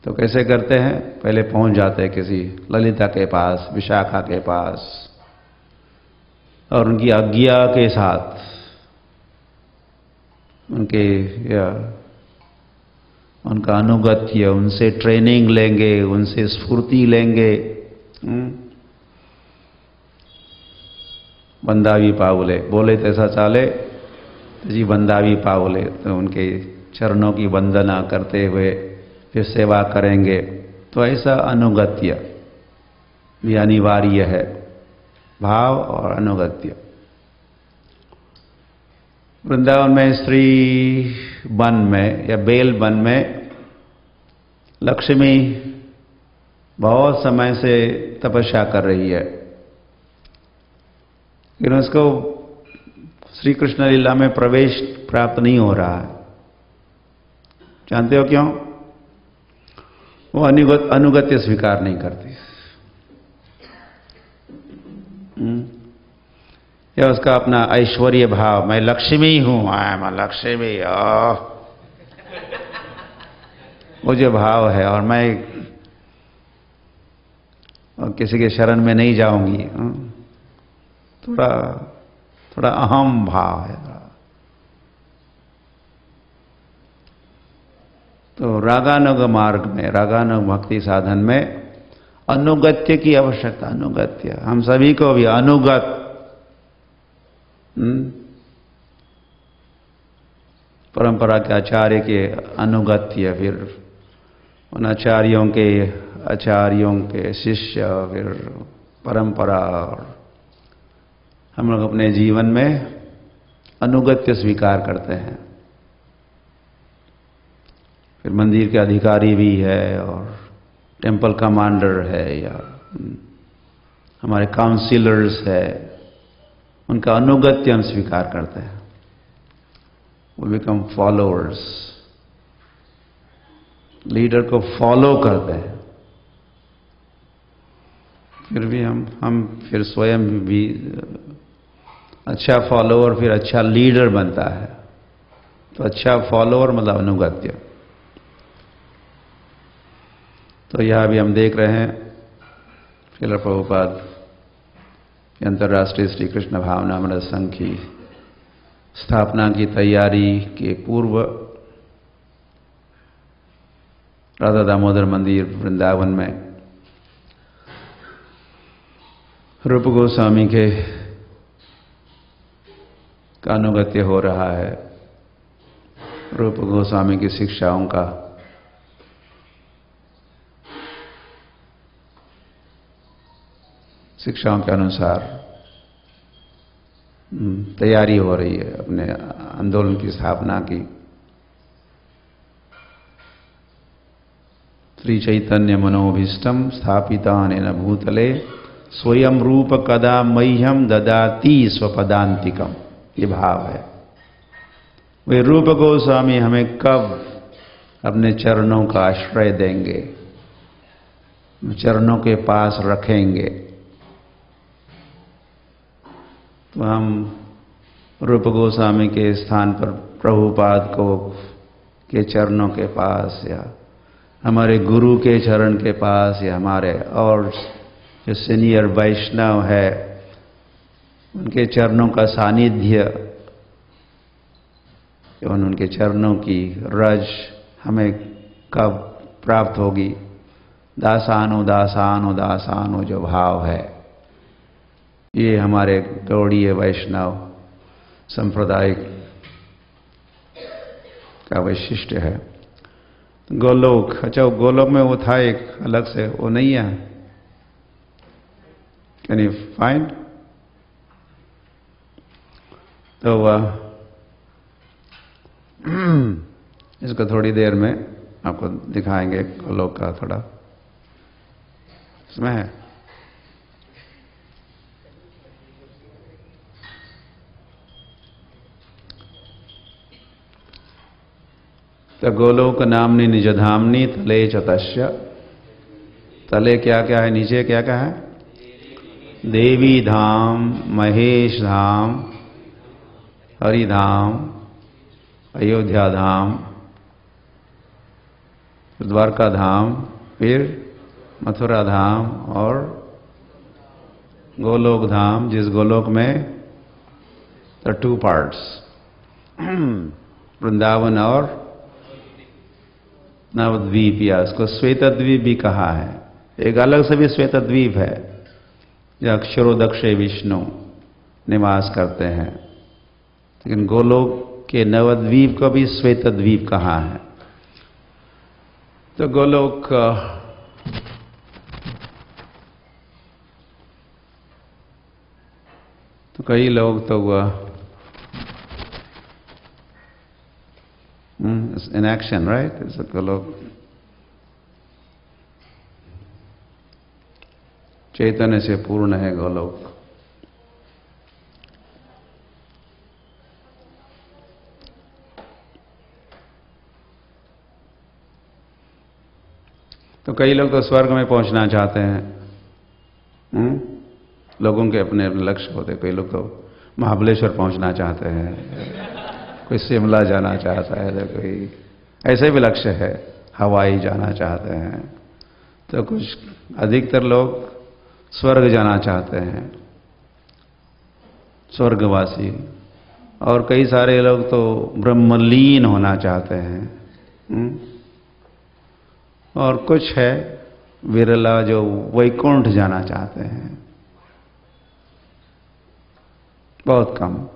तो कैसे करते हैं? पहले पहुंच जाते हैं किसी ललिता के पास, विशाखा के पास, और उनकी आज्ञा के साथ उनका अनुगत्य, उनसे ट्रेनिंग लेंगे, उनसे स्फूर्ति लेंगे। बंदावी पावले, बोले तैसा चाले जी, बंदावी पावले। तो उनके चरणों की वंदना करते हुए फिर सेवा करेंगे। तो ऐसा अनुगत्य भी अनिवार्य है, भाव और अनुगत्य। वृंदावन में स्त्री वन में या बेल वन में लक्ष्मी बहुत समय से तपस्या कर रही है, लेकिन उसको श्री कृष्ण लीला में प्रवेश प्राप्त नहीं हो रहा है। जानते हो क्यों? वो अनुगत्य स्वीकार नहीं करती, या उसका अपना ऐश्वर्य भाव, मैं लक्ष्मी हूं, आई एम लक्ष्मी, वो जो भाव है, और मैं किसी के शरण में नहीं जाऊंगी, थोड़ा अहम भाव है। तो रागानुग मार्ग में, रागानुग भक्ति साधन में अनुगत्य की आवश्यकता। अनुगत्य, हम सभी को भी अनुगत, परंपरा के आचार्य के अनुगत्य, फिर उन आचार्यों के शिष्य, फिर परंपरा, और हम लोग अपने जीवन में अनुगत्य स्वीकार करते हैं। फिर मंदिर के अधिकारी भी है, और टेम्पल कमांडर है, या हमारे काउंसिलर्स है, उनका अनुगत्य हम स्वीकार करते हैं। We become followers, लीडर को फॉलो करते हैं। फिर भी हम फिर स्वयं भी अच्छा फॉलोअर, फिर अच्छा लीडर बनता है। तो अच्छा फॉलोअर मतलब अनुगत्य। तो यह भी हम देख रहे हैं श्रील प्रभुपाद अंतर्राष्ट्रीय श्री कृष्ण भावनामृत संघ की स्थापना की तैयारी के पूर्व राधा दामोदर मंदिर वृंदावन में रूप गोस्वामी के का अनुगत्य हो रहा है। रूप गोस्वामी की शिक्षाओं का शिक्षाओं के अनुसार तैयारी हो रही है अपने आंदोलन की स्थापना की। श्री चैतन्य मनोभीष्टम स्थापितानेन भूतले स्वयं रूप कदा मह्यम ददाति स्वपदांतिकम, ये भाव है। वे रूप गोस्वामी हमें कब अपने चरणों का आश्रय देंगे, चरणों के पास रखेंगे। तो हम रूप गोस्वामी के स्थान पर प्रभुपाद को के चरणों के पास या हमारे गुरु के चरण के पास या हमारे और जो सीनियर वैष्णव है उनके चरणों का सानिध्य एवं उनके चरणों की रज हमें कब प्राप्त होगी। दासानो दासानो दासानो जो भाव है ये हमारे गौड़ीय वैष्णव संप्रदाय का वैशिष्ट्य है। गोलोक, अच्छा गोलोक में वो था एक अलग से, वो नहीं है? Can you find? तो इसको थोड़ी देर में आपको दिखाएंगे गोलोक का थोड़ा इसमें है। तो गोलोक नामनी निजधामनी तले चतस्य, तले क्या क्या है, नीचे क्या क्या है? देवी धाम, महेश धाम, हरिधाम, अयोध्या धाम, द्वारका धाम, फिर मथुरा धाम और गोलोक धाम, जिस गोलोक में द टू पार्ट्स वृंदावन और नवद्वीप, या उसको श्वेतद्वीप भी कहा है। एक अलग से भी श्वेतद्वीप है जहाँ अक्षरोदक्षे विष्णु निवास करते हैं, लेकिन गोलोक के नवद्वीप को भी श्वेतद्वीप कहा है। तो गोलोक तो कई लोग तो in action, right? It's a Golok चैतन्य से पूर्ण है गोलोक। तो कई लोग तो स्वर्ग में पहुंचना चाहते हैं। लोगों के अपने अपने लक्ष्य होते। कई लोग तो महाबलेश्वर पहुंचना चाहते हैं, कोई शिमला जाना चाहता है, तो कोई ऐसे भी लक्ष्य है, हवाई जाना चाहते हैं, तो कुछ अधिकतर लोग स्वर्ग जाना चाहते हैं, स्वर्गवासी। और कई सारे लोग तो ब्रह्मलीन होना चाहते हैं। और कुछ है विरला जो वैकुंठ जाना चाहते हैं, बहुत कम।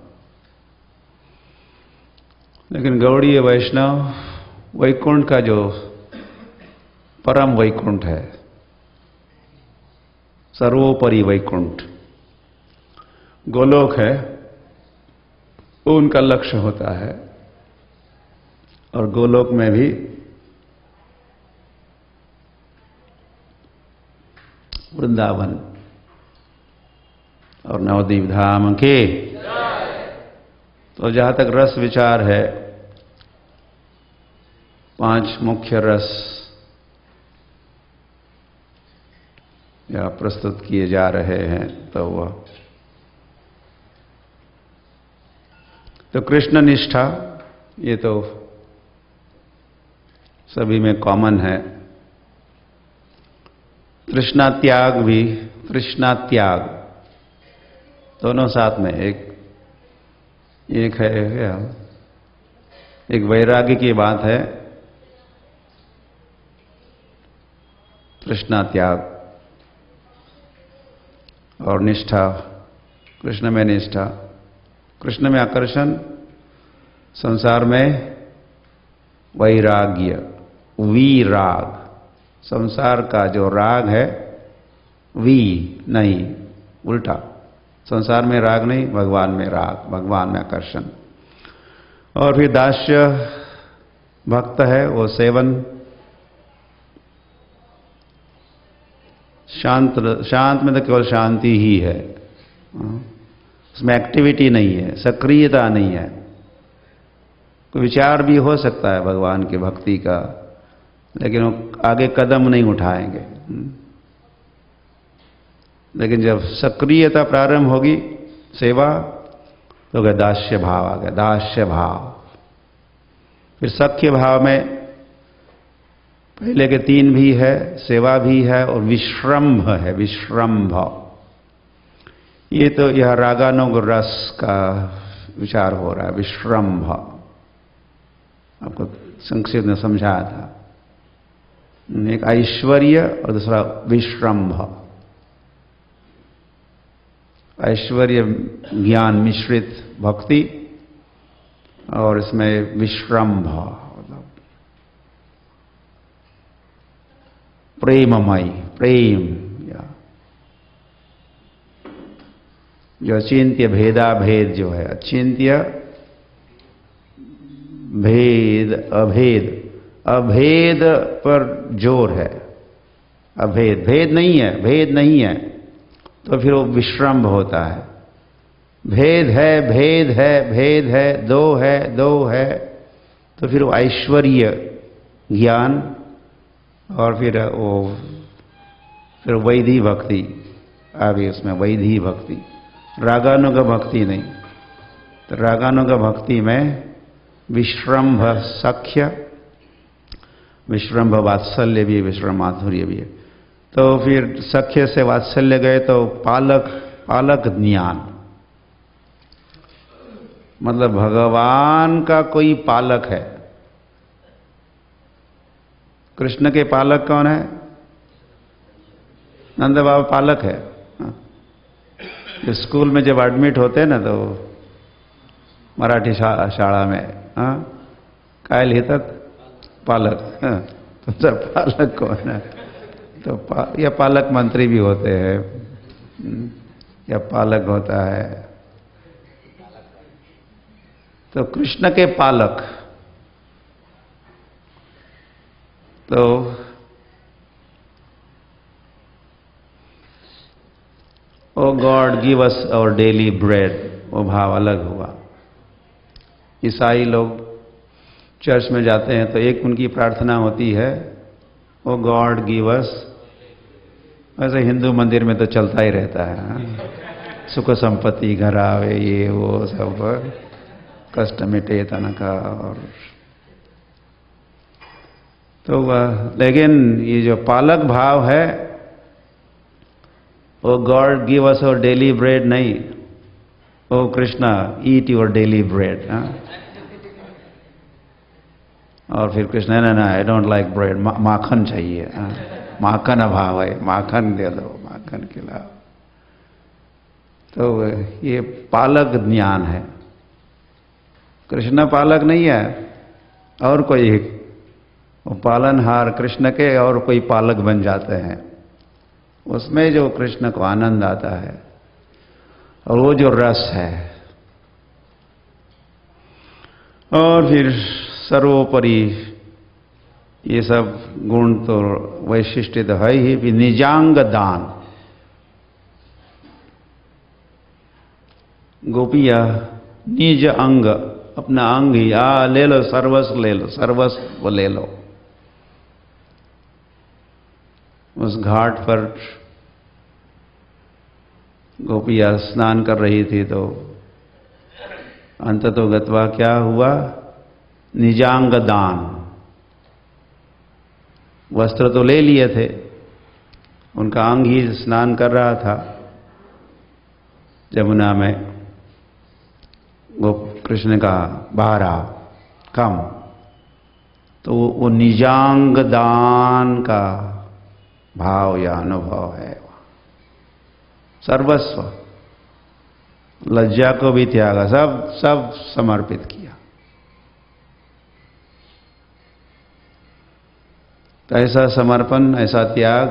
लेकिन गौड़ीय वैष्णव वैकुंठ का जो परम वैकुंठ है, सर्वोपरि वैकुंठ गोलोक है, वो उनका लक्ष्य होता है। और गोलोक में भी वृंदावन और नवद्वीप धाम के, तो जहां तक रस विचार है, 5 मुख्य रस या प्रस्तुत किए जा रहे हैं। तो वह तो कृष्ण निष्ठा, ये तो सभी में कॉमन है। तृष्णा त्याग भी, तृष्णा त्याग दोनों साथ में, एक है क्या, एक वैराग्य की बात है, तृष्णा त्याग, और निष्ठा, कृष्ण में निष्ठा, कृष्ण में आकर्षण, संसार में वैराग्य, वीराग। संसार का जो राग है, वी नहीं, उल्टा, संसार में राग नहीं, भगवान में राग, भगवान में आकर्षण। और फिर दास्य भक्त है, वो सेवन, शांत में तो केवल शांति ही है, उसमें एक्टिविटी नहीं है, सक्रियता नहीं है। कोई विचार भी हो सकता है भगवान की भक्ति का, लेकिन वो आगे कदम नहीं उठाएंगे। लेकिन जब सक्रियता प्रारंभ होगी सेवा, तो गए दास्य भाव आ गया, दास्य भाव, फिर सख्य भाव में पहले के 3 भी है, सेवा भी है और विश्रम्भ है, विश्रम्भ। ये तो यह रागानुग रस का विचार हो रहा है, विश्रम्भ। आपको संक्षिप्त में समझाया था, एक ऐश्वर्य और दूसरा विश्रम्भ। ऐश्वर्य ज्ञान मिश्रित भक्ति और इसमें विश्रम्भ प्रेममयी, प्रेम या जो अचिंत्य भेदा भेद जो है, अचिंत्य भेद अभेद, अभेद पर जोर है। अभेद, भेद नहीं है, भेद नहीं है तो फिर वो विश्रम्भ होता है। भेद है, भेद है, भेद है, दो है, दो है, तो फिर वो ऐश्वर्य ज्ञान और फिर वैधि भक्ति आ गई उसमें, वैधि भक्ति, रागानुग भक्ति नहीं। तो रागानुग भक्ति में विश्रम्भ सख्य, विश्रम्भ वात्सल्य भी है, विश्रम्भ माधुर्य भी है। तो फिर सख्य से वात्सल्य गए तो पालक, पालक ज्ञान, मतलब भगवान का कोई पालक है। कृष्ण के पालक कौन है? नंद बाबा पालक है। स्कूल में जब एडमिट होते हैं ना तो मराठी शाला में काय लिहितात? पालक। तो सर पालक कौन है? तो या पालक मंत्री भी होते हैं या पालक होता है। तो कृष्ण के पालक, तो O God give us our daily bread, वो भाव अलग हुआ। ईसाई लोग चर्च में जाते हैं तो एक उनकी प्रार्थना होती है, ओ गॉड गिव अस। वैसे हिंदू मंदिर में तो चलता ही रहता है, सुख संपत्ति घर आवे, ये वो सब, कष्ट मिटे तनका। और तो लेकिन ये जो पालक भाव है, O God give us our daily bread नहीं, O Krishna eat your daily bread. और फिर कृष्ण ना आई डोंट लाइक ब्रेड, माखन चाहिए, माखन अभाव है, माखन दे दो, माखन खिलाओ। तो ये पालक ज्ञान है। कृष्ण पालक नहीं है और कोई, वो पालनहार कृष्ण के और कोई पालक बन जाते हैं। उसमें जो कृष्ण को आनंद आता है और वो जो रस है, और फिर सर्वोपरि ये सब गुण तो वैशिष्ट तो है ही। भी निजांग दान, गोपिया निज अंग, अपना अंग ही ले लो, सर्वस्व ले लो, सर्वस्व ले लो। उस घाट पर गोपिया स्नान कर रही थी तो अंततो गत्वा क्या हुआ? निजांग दान। वस्त्र तो ले लिए थे, उनका अंग ही स्नान कर रहा था जमुना में। गोप कृष्ण का बाहर आ, कम। तो वो निजांग दान का भाव या अनुभव है। सर्वस्व, लज्जा को भी त्यागा, सब समर्पित किया। तो ऐसा समर्पण, ऐसा त्याग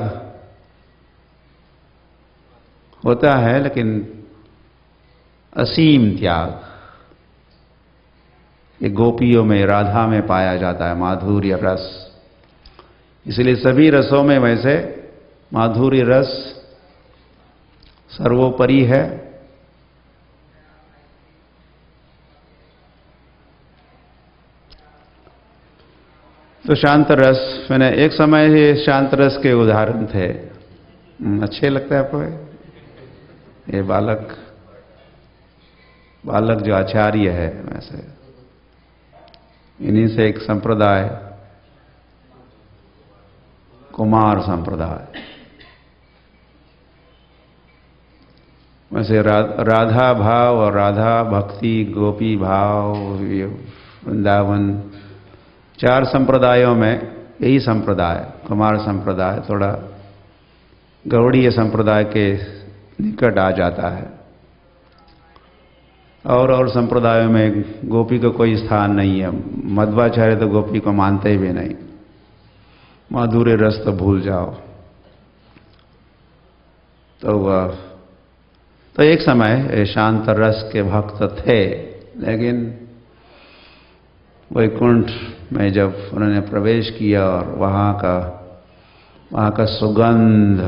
होता है, लेकिन असीम त्याग ये गोपियों में, राधा में पाया जाता है, माधुर्य रस। इसलिए सभी रसों में वैसे माधुर्य रस सर्वोपरि है। तो शांत रस, मैंने एक समय ये शांत रस के उदाहरण थे, अच्छे लगते हैं आपको? ये बालक जो आचार्य है, वैसे इन्हीं से एक संप्रदाय कुमार संप्रदाय, वैसे राधा भाव और राधा भक्ति, गोपी भाव, वृंदावन, 4 संप्रदायों में यही संप्रदाय कुमार संप्रदाय थोड़ा गौड़ीय संप्रदाय के निकट आ जाता है। और संप्रदायों में गोपी को कोई स्थान नहीं है। मध्वाचार्य तो गोपी को मानते भी नहीं, माधुर्य रस तो भूल जाओ। तो एक समय शांत रस के भक्त थे, लेकिन वैकुंठ में जब उन्होंने प्रवेश किया और वहाँ का सुगंध,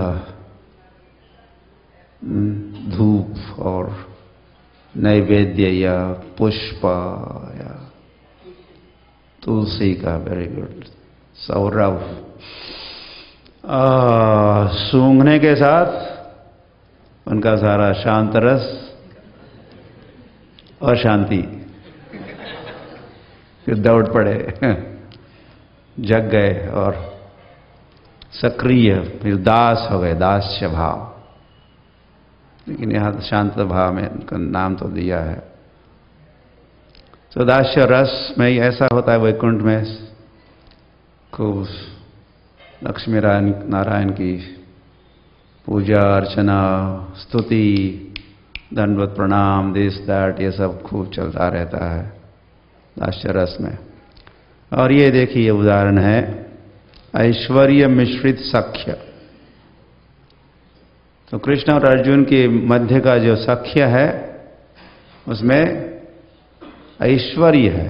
धूप और नैवेद्य या पुष्प या तुलसी का, वेरी गुड, सौरभ सूंघने के साथ उनका सारा शांत रस अशांति, फिर दौड़ पड़े, जग गए और सक्रिय, फिर दास हो गए, दास्य भाव। लेकिन यहाँ शांत भाव में उनका नाम तो दिया है। तो दास्य रस में ही ऐसा होता है वैकुंठ में, खूब लक्ष्मी नारायण की पूजा अर्चना, स्तुति, दंडवत प्रणाम, दिस दैट, ये सब खूब चलता रहता है दास्य रस में। और ये देखिए उदाहरण है ऐश्वर्य मिश्रित सख्य। तो कृष्ण और अर्जुन के मध्य का जो सख्य है उसमें ऐश्वर्य है,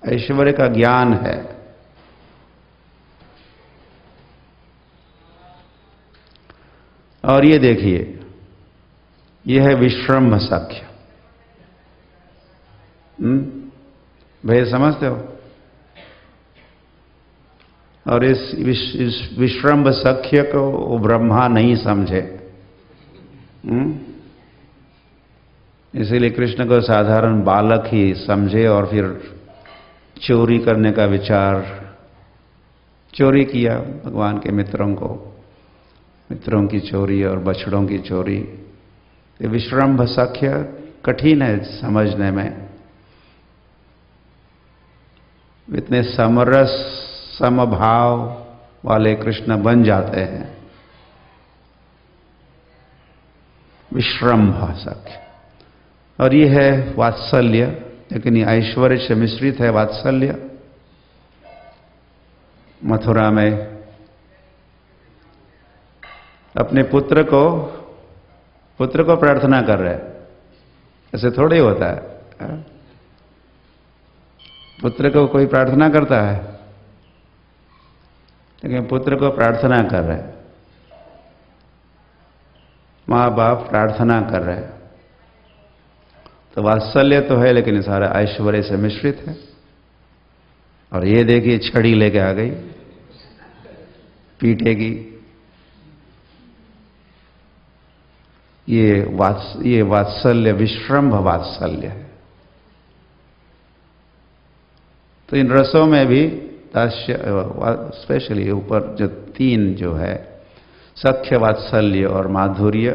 ऐश्वर्य का ज्ञान है। और ये देखिए, ये है विश्रम्भ सख्य। भेद समझते हो? और इस विश्रम्भ सख्य को वो ब्रह्मा नहीं समझे, इसीलिए कृष्ण को साधारण बालक ही समझे और फिर चोरी करने का विचार, चोरी किया भगवान के मित्रों की चोरी और बछड़ों की चोरी। ये विश्रम्भ सख्य कठिन है समझने में। इतने समरस समभाव वाले कृष्ण बन जाते हैं। विश्रम्भ सख्य। और ये है वात्सल्य, लेकिन ये ऐश्वर्य से मिश्रित है वात्सल्य। मथुरा में अपने पुत्र को प्रार्थना कर रहे, ऐसे थोड़े होता है। पुत्र को कोई प्रार्थना करता है, लेकिन पुत्र को प्रार्थना कर रहे, माँ बाप प्रार्थना कर रहे, तो वात्सल्य तो है, लेकिन सारा ऐश्वर्य से मिश्रित है। और ये देखिए छड़ी लेके आ गई, पीटेगी। ये वात्सल्य विश्रम्भ वात्सल्य है। तो इन रसों में भी स्पेशली ऊपर जो 3 जो है सख्य, वात्सल्य और माधुर्य,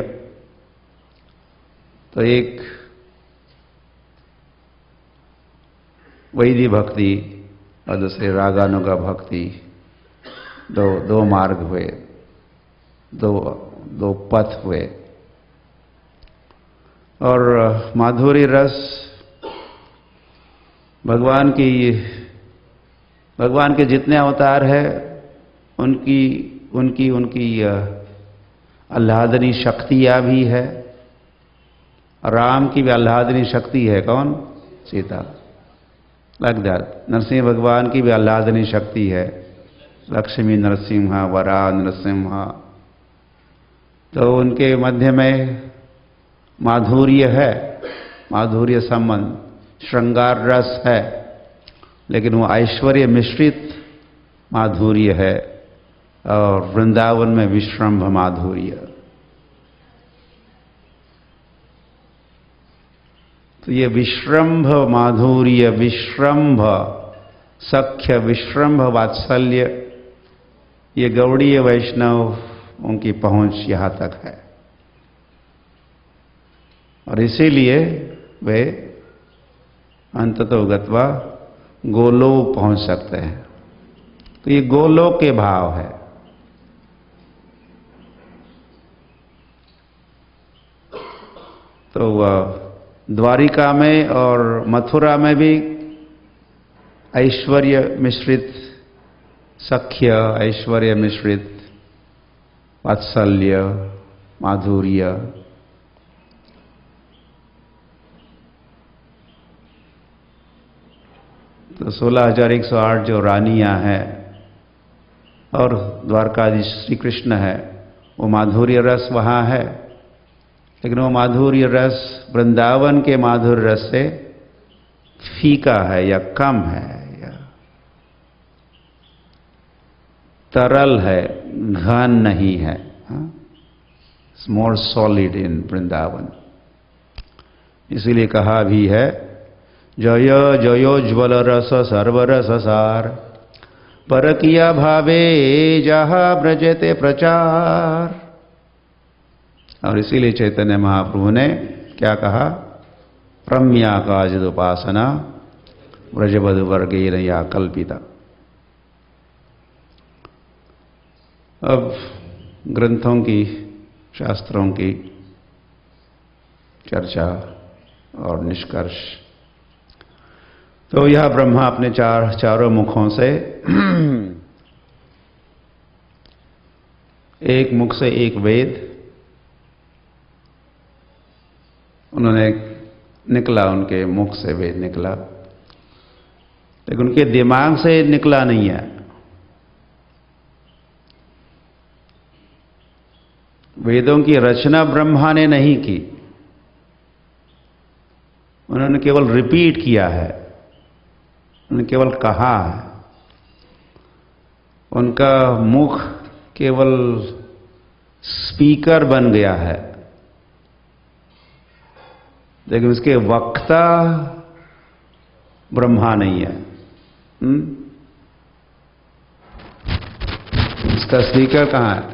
तो एक वैदिक भक्ति और दूसरे रागानुगा भक्ति, दो मार्ग हुए, दो पथ हुए। और माधुर्य रस भगवान के जितने अवतार है उनकी आह्लादनी शक्तियां भी है। राम की भी आह्लादनी शक्ति है, कौन? सीता। Like that. नरसिंह भगवान की भी आह्लादनी शक्ति है, लक्ष्मी नरसिम्हा, वराह नरसिम्हा। तो उनके मध्य में माधुर्य है, माधुर्य संबंध, श्रृंगार रस है, लेकिन वो ऐश्वर्य मिश्रित माधुर्य है। और वृंदावन में विश्रम्भ माधुर्य। तो ये विश्रम्भ माधुर्य, विश्रम्भ सख्य, विश्रम्भ, वात्सल्य, ये गौड़ीय वैष्णव उनकी पहुंच यहां तक है। और इसीलिए वे अंततो गत्वा गोलोक पहुंच सकते हैं। तो ये गोलोक के भाव है। तो द्वारिका में और मथुरा में भी ऐश्वर्य मिश्रित सख्य, ऐश्वर्य मिश्रित वात्सल्य, माधुर्य, तो 16,108 जो रानियां हैं और द्वारकाधीश श्री कृष्ण है, वो माधुर्य रस वहां है। लेकिन वो माधुर्य रस वृंदावन के माधुर्य रस से फीका है या कम है या तरल है, घन नहीं है। It's more solid in Vrindavan. इसीलिए कहा भी है, जय जयोज्वल रस सर्वरस सार, पर किया भावे जहा ब्रजते प्रचार। और इसीलिए चैतन्य महाप्रभु ने क्या कहा, प्रम्या काजिद उपासना ब्रजबध वर्गेन या कल्पिता। अब ग्रंथों की, शास्त्रों की चर्चा और निष्कर्ष। तो यह ब्रह्मा अपने चारों मुखों से एक मुख से एक वेद उन्होंने निकला, उनके मुख से वेद निकला, लेकिन उनके दिमाग से निकला नहीं है। वेदों की रचना ब्रह्मा ने नहीं की, उन्होंने केवल रिपीट किया है, उन्होंने केवल कहा है। उनका मुख केवल स्पीकर बन गया है, लेकिन उसके वक्ता ब्रह्मा नहीं है। इसका स्पीकर कहां है?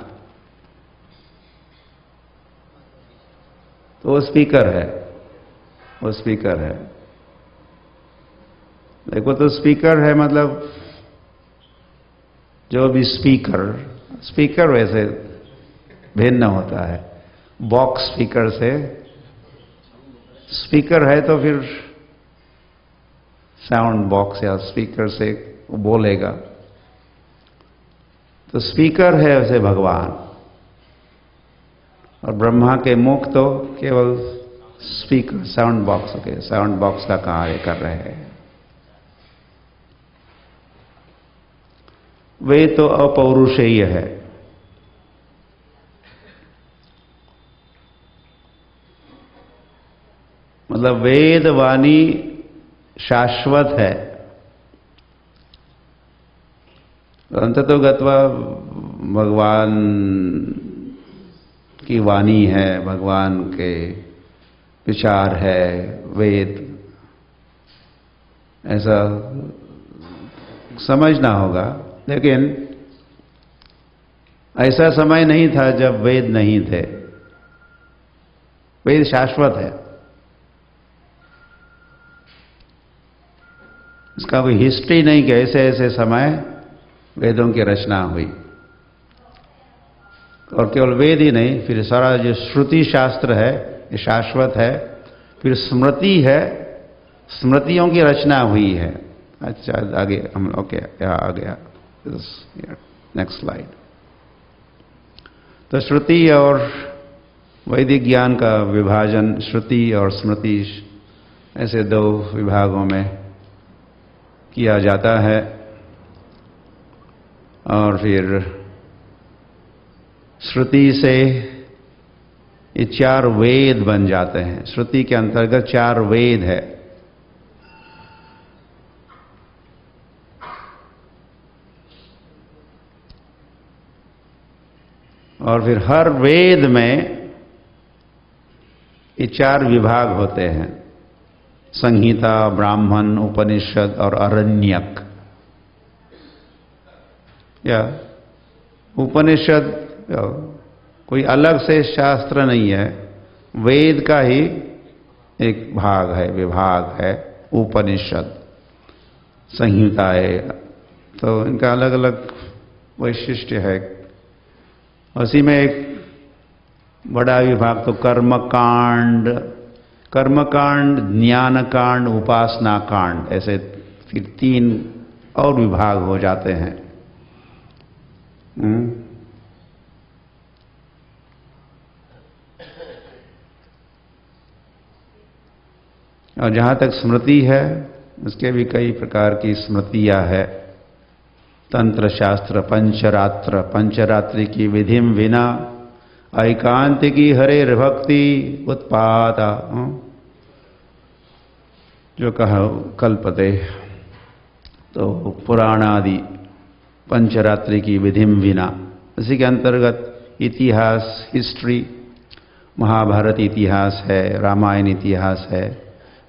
तो वो स्पीकर है, वो स्पीकर है। देखो, तो स्पीकर है मतलब जो भी स्पीकर वैसे भिन्न होता है। बॉक्स स्पीकर से स्पीकर है तो फिर साउंड बॉक्स या स्पीकर से वो बोलेगा। तो स्पीकर है वैसे भगवान, और ब्रह्मा के मुख तो केवल स्पीकर, साउंड बॉक्स के साउंड बॉक्स का कार्य कर रहे हैं। वे तो अपौरुषेय है। मतलब वेद वाणी शाश्वत है। अंततो गत्वा भगवान की वाणी है, भगवान के विचार है वेद, ऐसा समझना होगा। लेकिन ऐसा समय नहीं था जब वेद नहीं थे। वेद शाश्वत है, इसका कोई हिस्ट्री नहीं कि ऐसे ऐसे समय वेदों की रचना हुई। और केवल वेद ही नहीं, फिर सारा जो श्रुति शास्त्र है ये शाश्वत है। फिर स्मृति है, स्मृतियों की रचना हुई है। अच्छा, आगे हम ओके, यहाँ आ गया, नेक्स्ट स्लाइड। तो श्रुति और वैदिक ज्ञान का विभाजन श्रुति और स्मृति ऐसे दो विभागों में किया जाता है। और फिर श्रुति से ये 4 वेद बन जाते हैं। श्रुति के अंतर्गत 4 वेद है। और फिर हर वेद में ये 4 विभाग होते हैं, संहिता, ब्राह्मण, उपनिषद और अरण्यक। या उपनिषद कोई अलग से शास्त्र नहीं है, वेद का ही एक भाग है, विभाग है उपनिषद, संहिता है। तो इनका अलग अलग वैशिष्ट्य है। उसी में एक बड़ा विभाग तो कर्मकांड, कर्मकांड, ज्ञान कांड, उपासना कांड, ऐसे फिर 3 और विभाग हो जाते हैं। और जहां तक स्मृति है, उसके भी कई प्रकार की स्मृतियां है। तंत्र शास्त्र पंचरात्र, पंचरात्रि की विधिम विना ऐकांत की हरे भक्ति उत्पादा, जो कहा कल्पते। तो पुराणादि पंचरात्रि की विधिम विना, इसी के अंतर्गत इतिहास, हिस्ट्री, महाभारत इतिहास है, रामायण इतिहास है,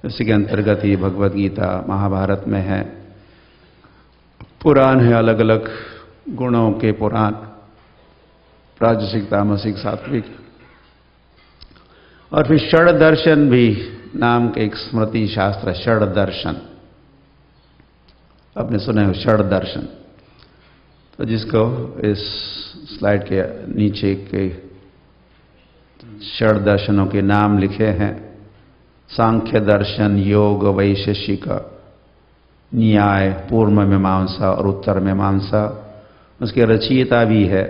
उसी के अंतर्गत ही भगवद गीता महाभारत में है। पुराण है, अलग अलग गुणों के पुराण, राजसिक, तामसिक, सात्विक। और फिर षड दर्शन भी नाम के एक स्मृति शास्त्र, षड दर्शन, आपने सुने हो षड दर्शन। तो जिसको इस स्लाइड के नीचे के षड दर्शनों के नाम लिखे हैं, सांख्य दर्शन, योग, वैशेषिक, न्याय, पूर्व मीमांसा और उत्तर मीमांसा, उसके रचयिता भी है।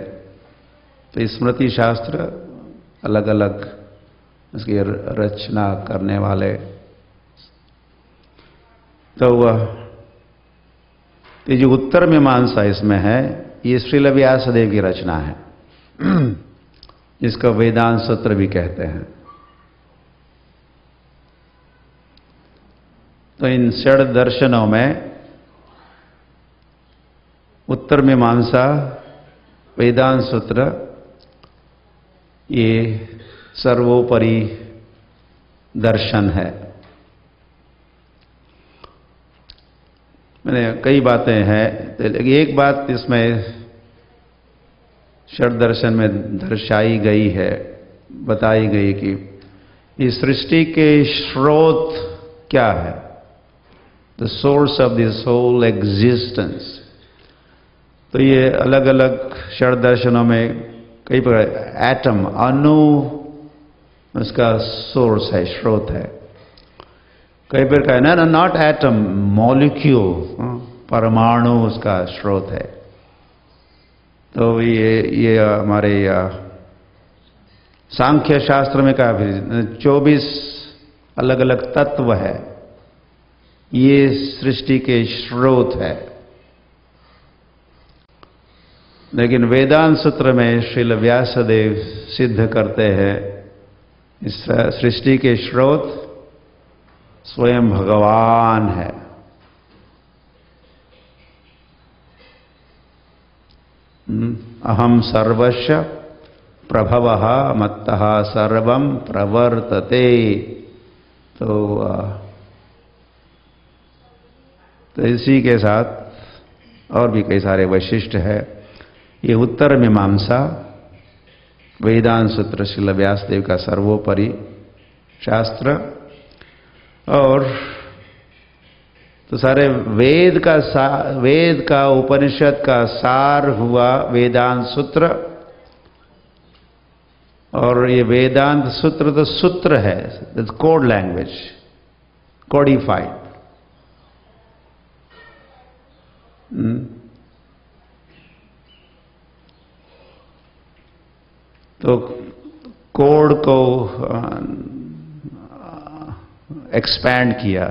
तो स्मृति शास्त्र अलग अलग उसकी रचना करने वाले। तो वह ये जो उत्तर मीमांसा इसमें है, ये श्रील व्यासदेव की रचना है, जिसका वेदांत सूत्र भी कहते हैं। तो इन षड दर्शनों में उत्तर मीमांसा, वेदांत सूत्र, ये सर्वोपरि दर्शन है। मैंने कई बातें हैं, लेकिन एक बात इसमें षड दर्शन में दर्शाई गई है, बताई गई कि इस सृष्टि के स्रोत क्या है, the source of this whole existence. तो ये अलग अलग षड दर्शनों में कई प्रकार, एटम, अणु उसका सोर्स है, स्रोत है। कई प्रकार ना, नॉट एटम, मॉलिक्यूल, परमाणु उसका स्रोत है। तो ये हमारे सांख्य शास्त्र में कहा 24 अलग अलग तत्व है, ये सृष्टि के स्रोत है। लेकिन वेदांत सूत्र में श्रील व्यासदेव सिद्ध करते हैं इस सृष्टि के स्रोत स्वयं भगवान है। अहम सर्वस्य प्रभवः मत्तः सर्वं प्रवर्तते। तो इसी के साथ और भी कई सारे वैशिष्ट है। ये उत्तर मीमांसा, वेदांत सूत्र श्रील व्यासदेव का सर्वोपरि शास्त्र। और तो सारे वेद का उपनिषद का सार हुआ वेदांत सूत्र। और ये वेदांत सूत्र तो सूत्र है, कोड लैंग्वेज, कोडिफाइड। तो कोड को एक्सपैंड किया,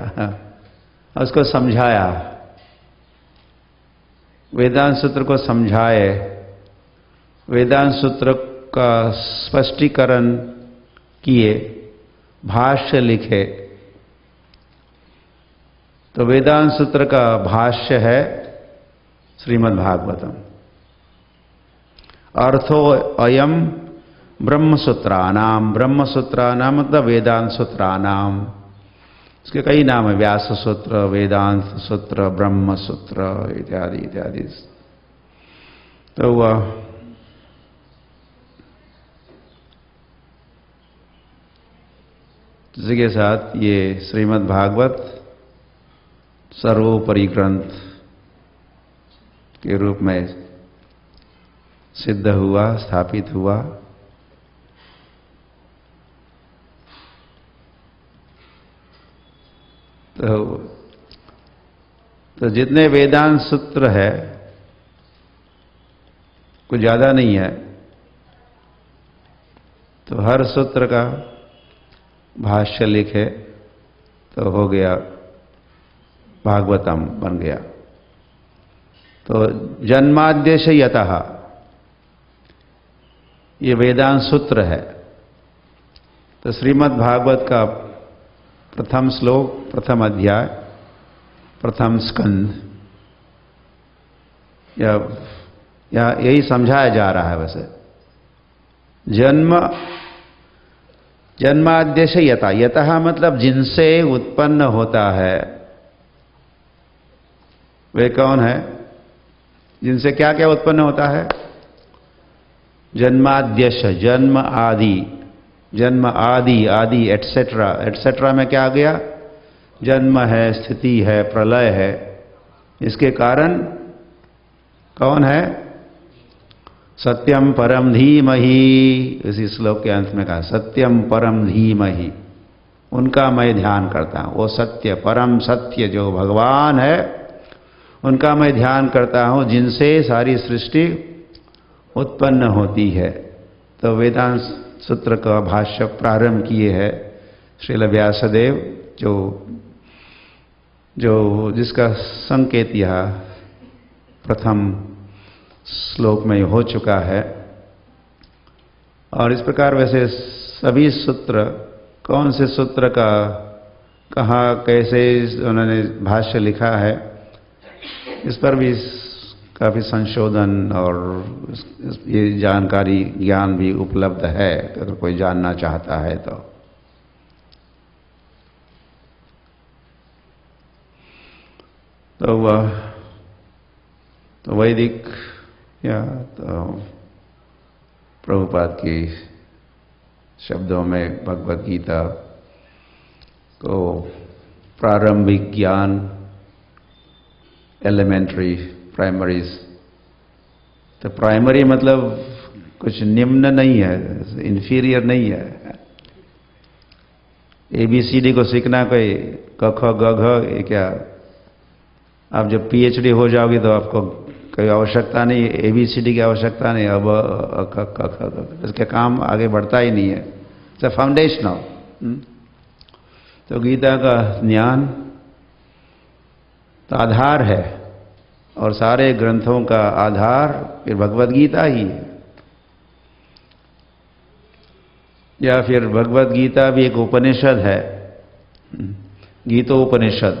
उसको समझाया, वेदांत सूत्र को समझाए, वेदांत सूत्र का स्पष्टीकरण किए, भाष्य लिखे। तो वेदांत सूत्र का भाष्य है श्रीमद् भागवतम। अर्थो अयम ब्रह्मसूत्राणाम, ब्रह्मसूत्राणाम मतलब वेदांत सूत्राणाम। इसके कई नाम है, व्यास सूत्र, वेदांत सूत्र, ब्रह्म सूत्र इत्यादि इत्यादि। तो इसी के साथ ये श्रीमद् भागवत सर्वोपरि ग्रंथ के रूप में सिद्ध हुआ, स्थापित हुआ। तो जितने वेदांत सूत्र है कुछ ज्यादा नहीं है, तो हर सूत्र का भाष्य लिखे तो हो गया, भागवतम बन गया। तो जन्माद्यश यतः ये वेदांत सूत्र है। तो श्रीमद् भागवत का प्रथम श्लोक, प्रथम अध्याय, प्रथम स्कंद या यही समझाया जा रहा है। वैसे जन्माद्यश यतः, यतः मतलब जिनसे उत्पन्न होता है। वे कौन है? जिनसे क्या क्या उत्पन्न होता है? जन्माद्यश, जन्म आदि, जन्म आदि, आदि एटसेट्रा। एटसेट्रा में क्या आ गया? जन्म है, स्थिति है, प्रलय है। इसके कारण कौन है? सत्यम परम धीमहि। इसी श्लोक के अंत में कहा सत्यम परम धीमहि। उनका मैं ध्यान करता हूं। वो सत्य, परम सत्य जो भगवान है, उनका मैं ध्यान करता हूं, जिनसे सारी सृष्टि उत्पन्न होती है। तो वेदांत सूत्र का भाष्य प्रारंभ किए हैं श्रील व्यासदेव, जो जिसका संकेत यह प्रथम श्लोक में हो चुका है। और इस प्रकार वैसे सभी सूत्र, कौन से सूत्र का कहाँ कैसे उन्होंने भाष्य लिखा है, इस पर भी काफी संशोधन और ये जानकारी, ज्ञान भी उपलब्ध है अगर कोई जानना चाहता है तो। तो वैदिक या तो प्रभुपाद की शब्दों में भगवद गीता को प्रारंभिक ज्ञान, एलिमेंट्री, प्राइमरीज। तो प्राइमरी मतलब कुछ निम्न नहीं है, इंफीरियर नहीं है। ABCD को सीखना कोई क ख ग घ, ये क्या आप जब PhD हो जाओगे तो आपको कोई आवश्यकता नहीं, ABCD की आवश्यकता नहीं। अब क ख ग, इसके काम आगे बढ़ता ही नहीं है। It's foundational. तो गीता का ज्ञान तो आधार है, और सारे ग्रंथों का आधार फिर भगवद गीता ही है। या फिर भगवद गीता भी एक उपनिषद है, गीतोपनिषद।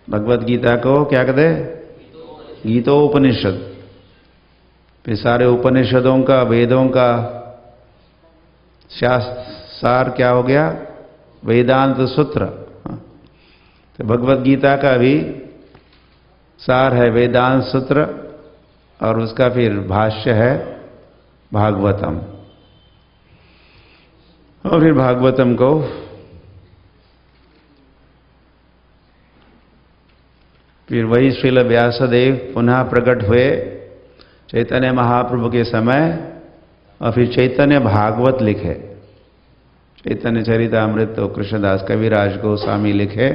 भगवद गीता को क्या कहते हैं? गीतोपनिषद। फिर सारे उपनिषदों का, वेदों का शास्त्र सार क्या हो गया? वेदांत सूत्र। तो भगवद गीता का भी सार है वेदांत सूत्र, और उसका फिर भाष्य है भागवतम। और फिर भागवतम को फिर वही श्रील व्यासदेव पुनः प्रकट हुए चैतन्य महाप्रभु के समय, और फिर चैतन्य भागवत लिखे। चैतन्य चरितामृत तो कृष्णदास कविराज गोस्वामी लिखे,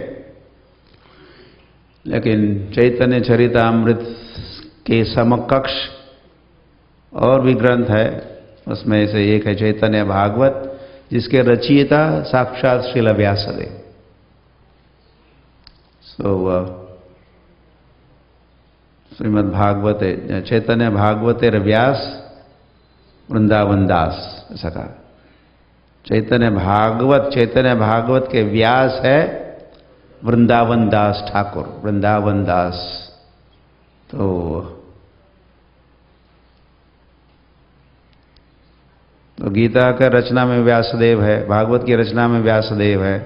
लेकिन चैतन्य चरितामृत के समकक्ष और भी ग्रंथ है। उसमें से एक है चैतन्य भागवत, जिसके रचयिता साक्षात श्रील व्यासदेव। श्रीमद् भागवत, चैतन्य भागवतेर व्यास वृंदावन दास, ऐसा कहा। चैतन्य भागवत के व्यास है वृंदावन दास ठाकुर, वृंदावन दास। तो गीता का रचना में व्यासदेव है, भागवत की रचना में व्यासदेव है,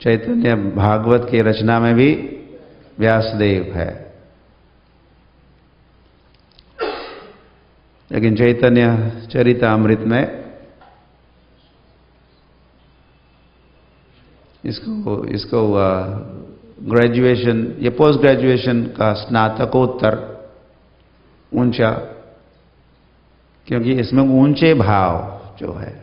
चैतन्य भागवत की रचना में भी व्यासदेव है। लेकिन चैतन्य चरितामृत में इसको ग्रेजुएशन या पोस्ट ग्रेजुएशन का स्नातकोत्तर ऊंचा, क्योंकि इसमें ऊंचे भाव जो है,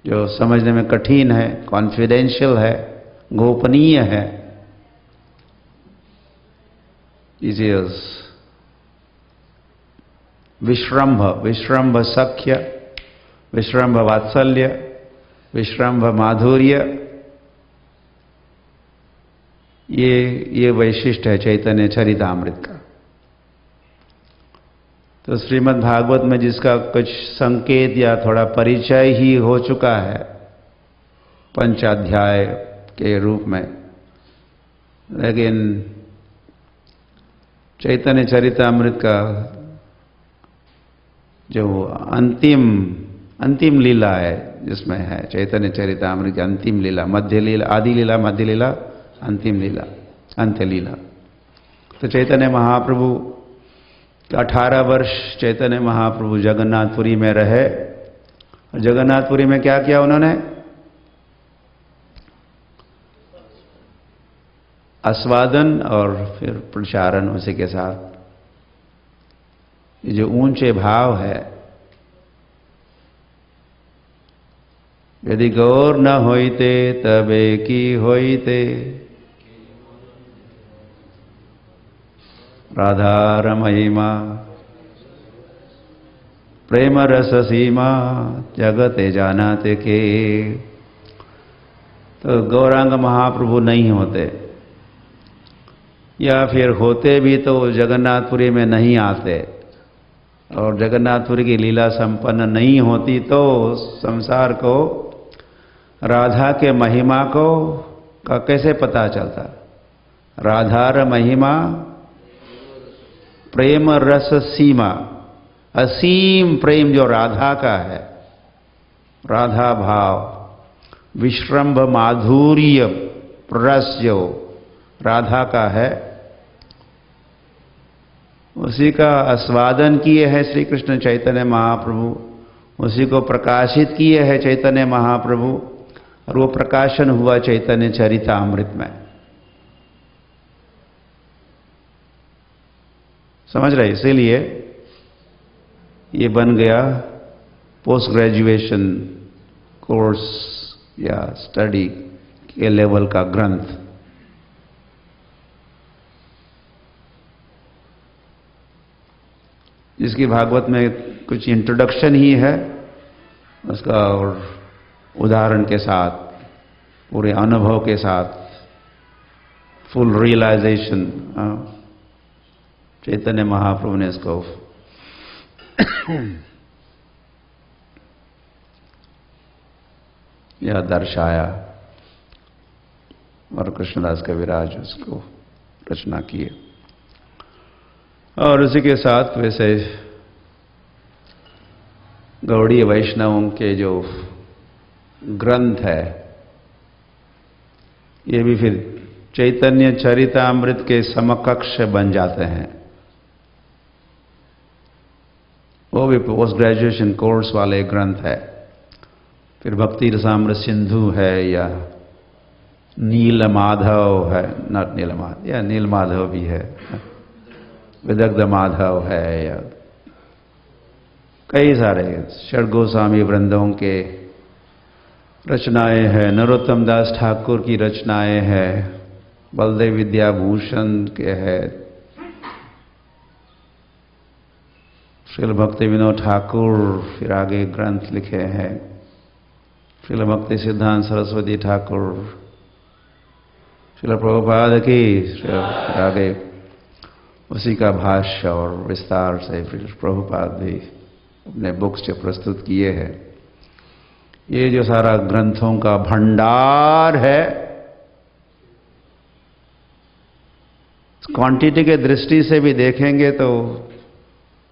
जो समझने में कठिन है, कॉन्फिडेंशियल है, गोपनीय है, इज विश्रम्भ सख्य, विश्रम्भ वात्सल्य, विश्रम्भ माधुर्य, ये वैशिष्ट है चैतन्य चरितामृत का। तो श्रीमद् भागवत में जिसका कुछ संकेत या थोड़ा परिचय ही हो चुका है पंचाध्याय के रूप में, लेकिन चैतन्य चरितामृत का जो अंतिम लीला है, जिसमें है चैतन्य चरितामृत की अंतिम लीला, मध्य लीला, आदि लीला, मध्य लीला, अंतिम लीला, अंत्य लीला। तो चैतन्य महाप्रभु 18 वर्ष चैतन्य महाप्रभु जगन्नाथपुरी में रहे। जगन्नाथपुरी में क्या किया उन्होंने? आस्वादन और फिर प्रचारण उसी के साथ। ये जो ऊंचे भाव है, यदि गौर न होइते तबे की होइते, राधा महिमा प्रेम रस सीमा जगते जानाते के। तो गौरांग महाप्रभु नहीं होते, या फिर होते भी तो जगन्नाथपुरी में नहीं आते, और जगन्नाथपुरी की लीला संपन्न नहीं होती तो संसार को राधा के महिमा को का कैसे पता चलता? राधार महिमा प्रेम रस सीमा, असीम प्रेम जो राधा का है, राधा भाव, विश्रम्भ माधुर्य रस जो राधा का है, उसी का आस्वादन किए हैं श्री कृष्ण चैतन्य महाप्रभु, उसी को प्रकाशित किए हैं चैतन्य महाप्रभु, और वो प्रकाशन हुआ चैतन्य चरितामृत में। समझ रहे? इसीलिए ये बन गया पोस्ट ग्रेजुएशन कोर्स या स्टडी के लेवल का ग्रंथ। जिसकी भागवत में कुछ इंट्रोडक्शन ही है, उसका और उदाहरण के साथ, पूरे अनुभव के साथ, फुल रियलाइजेशन चैतन्य महाप्रभु ने इसको यह दर्शाया, और कृष्णदास कविराज उसको रचना किए। और उसी के साथ वैसे गौड़ीय वैष्णवों के जो ग्रंथ है, ये भी फिर चैतन्य चरितामृत के समकक्ष बन जाते हैं। वो भी पोस्ट ग्रेजुएशन कोर्स वाले ग्रंथ है। फिर भक्ति रसामृत सिंधु है, या नील माधव है, नॉट नील माधव, या नील माधव भी है, विदग्ध माधव है, या कई सारे षड गोस्वामी वृंदों के रचनाएं हैं, नरोत्तम दास ठाकुर की रचनाएं हैं, बलदेव विद्याभूषण के है, श्रील भक्ति विनोद ठाकुर फिर आगे ग्रंथ लिखे हैं, श्रील भक्ति सिद्धांत सरस्वती ठाकुर, श्रील प्रभुपाद की आगे उसी का भाष्य और विस्तार से फिर प्रभुपाद भी अपने बुक्स जो प्रस्तुत किए हैं। ये जो सारा ग्रंथों का भंडार है, क्वांटिटी के दृष्टि से भी देखेंगे तो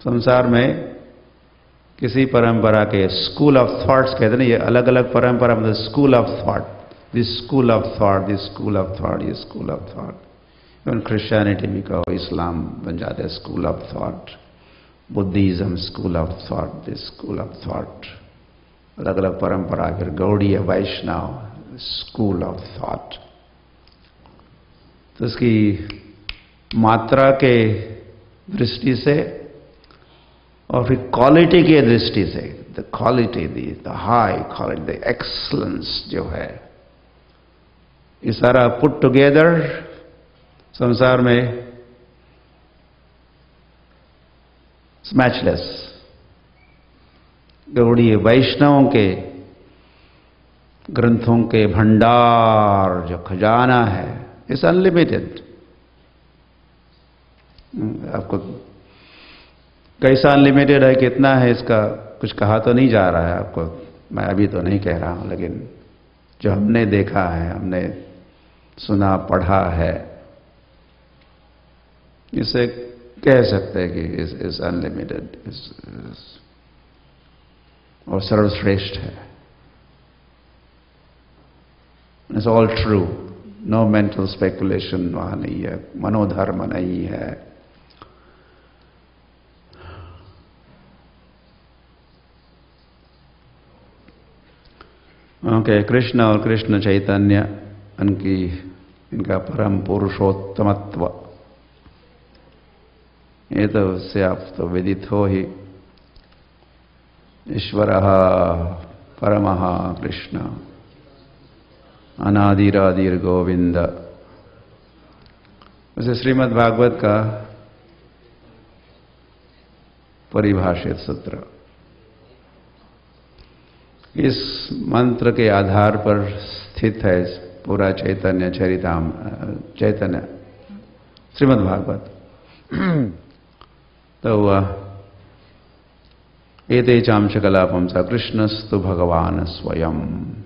संसार में किसी परंपरा के स्कूल ऑफ थॉट्स कहते हैं, ये अलग अलग परंपरा मतलब school of thought, this school of thought, this school of thought, ये स्कूल ऑफ थॉट, क्रिश्चियनिटी भी कहो, इस्लाम बन जाते school of thought, Buddhism school of thought, this school of thought, अलग अलग परंपरा, फिर गौड़ीय वैष्णव स्कूल ऑफ थॉट। तो उसकी मात्रा के दृष्टि से और फिर क्वालिटी की दृष्टि से, the quality, the high quality, the excellence जो है, ये सारा पुट टुगेदर संसार में मैचलेस। गौड़ीय वैष्णवों के ग्रंथों के भंडार जो खजाना है, इट्स अनलिमिटेड। आपको कैसा अनलिमिटेड है, कितना है, इसका कुछ कहा तो नहीं जा रहा है आपको, मैं अभी तो नहीं कह रहा हूं, लेकिन जो हमने देखा है, हमने सुना पढ़ा है, इसे कह सकते हैं कि इस अनलिमिटेड और सर्वश्रेष्ठ है। It's all true, no mental speculation वहां नहीं है, मनोधर्म नहीं है। ओके, कृष्ण और कृष्ण चैतन्य, इनका परम पुरुषोत्तमत्व, ये तो उससे आप तो विदित हो ही। ईश्वरः परमः कृष्ण अनादिरादिर गोविंद। वैसे श्रीमद् भागवत का परिभाषित सूत्र इस मंत्र के आधार पर स्थित है पूरा चैतन्य चैतन्य श्रीमद् भागवत। तो एते चांश कलापम स कृष्णस्तु भगवान स्वयं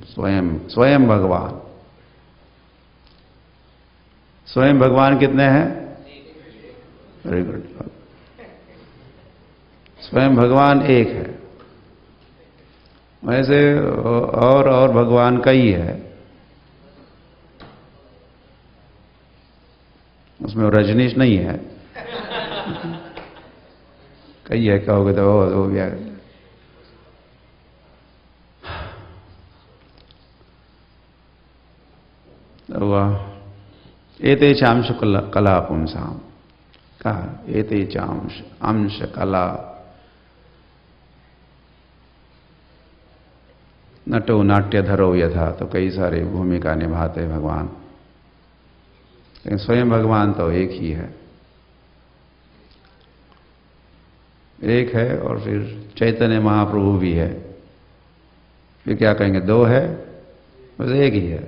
स्वयं स्वयं भगवान। स्वयं भगवान कितने हैं? Very good. स्वयं भगवान एक है, वैसे और भगवान कई है, उसमें रजनीश नहीं है, कई है, कहोगे तो हो गया। एते चांश कला पुंसाम, कहा एते चांश अंश कला, नटो नाट्यधरो यथा, तो कई सारे भूमिका निभाते भगवान, लेकिन स्वयं भगवान तो एक ही है, एक है। और फिर चैतन्य महाप्रभु भी है, फिर क्या कहेंगे दो है? बस एक ही है,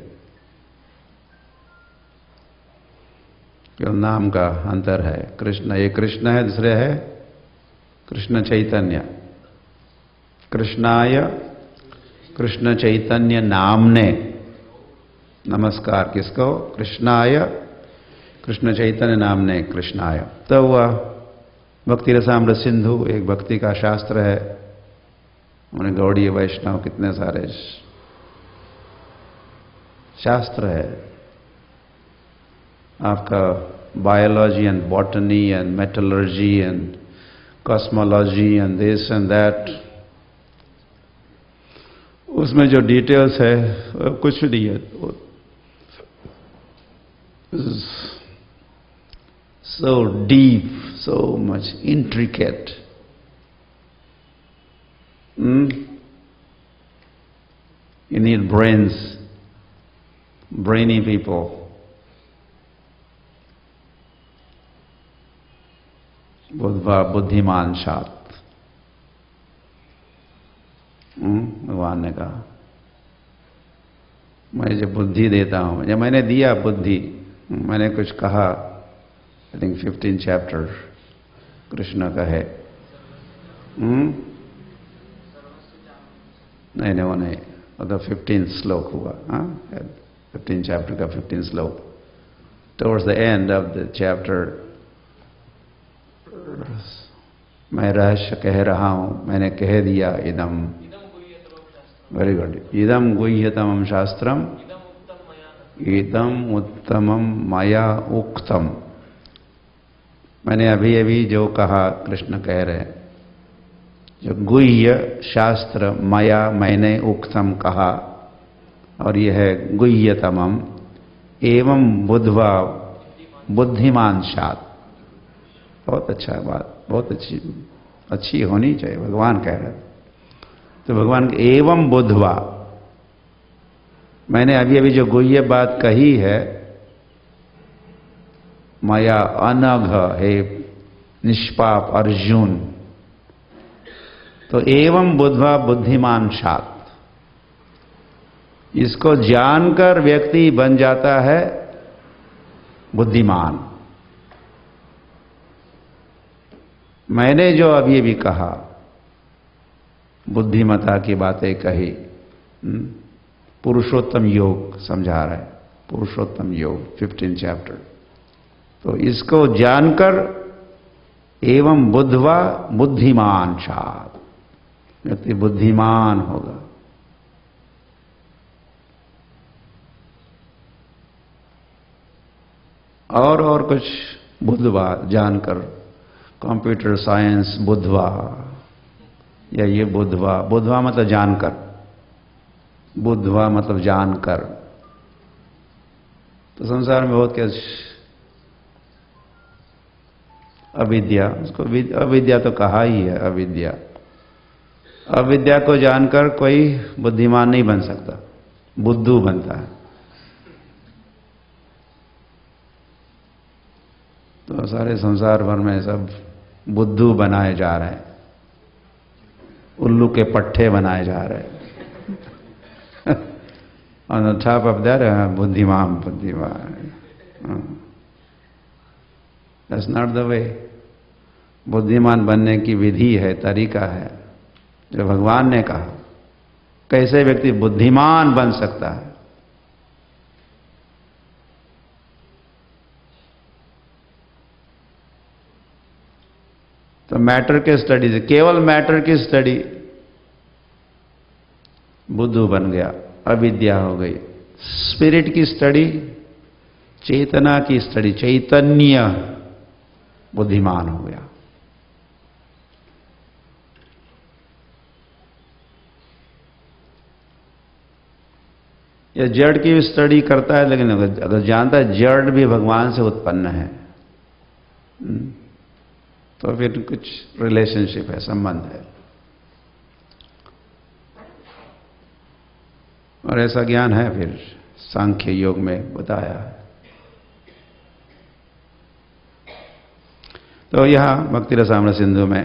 क्यों नाम का अंतर है। कृष्ण, एक कृष्ण है, दूसरे है कृष्ण चैतन्य। कृष्णाय कृष्ण चैतन्य नामने नमस्कार, किसको? कृष्णाय कृष्ण चैतन्य नामने कृष्णाय। तो वह भक्ति रसामृत सिंधु एक भक्ति का शास्त्र है, उन्हें गौड़ीय वैष्णव कितने सारे शास्त्र है। आपका biology and botany and metallurgy and cosmology and this and that, उसमें जो डिटेल्स है कुछ नहीं है, so deep, so much intricate. You need brains, brainy people. बुद्धिमान छात्र, भगवान ने कहा मैं जब बुद्धि देता हूं, जब मैंने दिया बुद्धि, मैंने कुछ कहा, आई थिंक 15 चैप्टर कृष्ण का है। नहीं वो नहीं, मतलब 15 श्लोक हुआ, 15 चैप्टर का 15 श्लोक। Towards the end of the chapter मैं रहस्य कह रहा हूं, मैंने कह दिया इदम, वेरी गुड, इदम गुह्यतमं शास्त्रम इदम उत्तमम मया उक्तम। मैंने अभी अभी जो कहा, कृष्ण कह रहे हैं, जो गुह्य शास्त्र मया मैंने उक्तम कहा, और यह है गुह्यतमम एवं बुद्ध्वा बुद्धिमान सात। बहुत अच्छा बात, बहुत अच्छी होनी चाहिए, भगवान कह रहे हैं। तो भगवान एवं बुद्ध्वा, मैंने अभी अभी जो गुह्य बात कही है, मया अनघ हे निष्पाप अर्जुन, तो एवं बुद्ध्वा बुद्धिमान सात, इसको जानकर व्यक्ति बन जाता है बुद्धिमान। मैंने जो अभी भी कहा, बुद्धिमता की बातें कही, पुरुषोत्तम योग समझा रहा है, पुरुषोत्तम योग 15 चैप्टर। तो इसको जानकर एवं बुद्ध्वा बुद्धिमान सात, व्यक्ति बुद्धिमान होगा। और कुछ बुद्धवा जानकर, कंप्यूटर साइंस बुद्धवा, या ये बुद्धवा, बुद्धवा मतलब जानकर, बुद्धवा मतलब जानकर। तो संसार में बहुत क्या, अविद्या, उसको अविद्या तो कहा ही है, अविद्या। अविद्या को जानकर कोई बुद्धिमान नहीं बन सकता, बुद्धू बनता है। तो सारे संसार भर में सब बुद्धू बनाए जा रहे हैं, उल्लू के पट्टे बनाए जा रहे हैं। On the top of that बुद्धिमान, बुद्धिमान। That's not the way. बुद्धिमान बनने की विधि है, तरीका है, जो भगवान ने कहा। कैसे व्यक्ति बुद्धिमान बन सकता है? तो मैटर के स्टडी से, केवल मैटर की स्टडी, बुद्धू बन गया, अविद्या हो गई। स्पिरिट की स्टडी, चेतना की स्टडी, चैतन्य, बुद्धिमान हो गया। या जड़ की स्टडी करता है, लेकिन अगर जानता है जड़ भी भगवान से उत्पन्न है, तो फिर कुछ रिलेशनशिप है, संबंध है। और ऐसा ज्ञान है फिर सांख्य योग में बताया है। तो यहां भक्ति रसामृत सिंधु में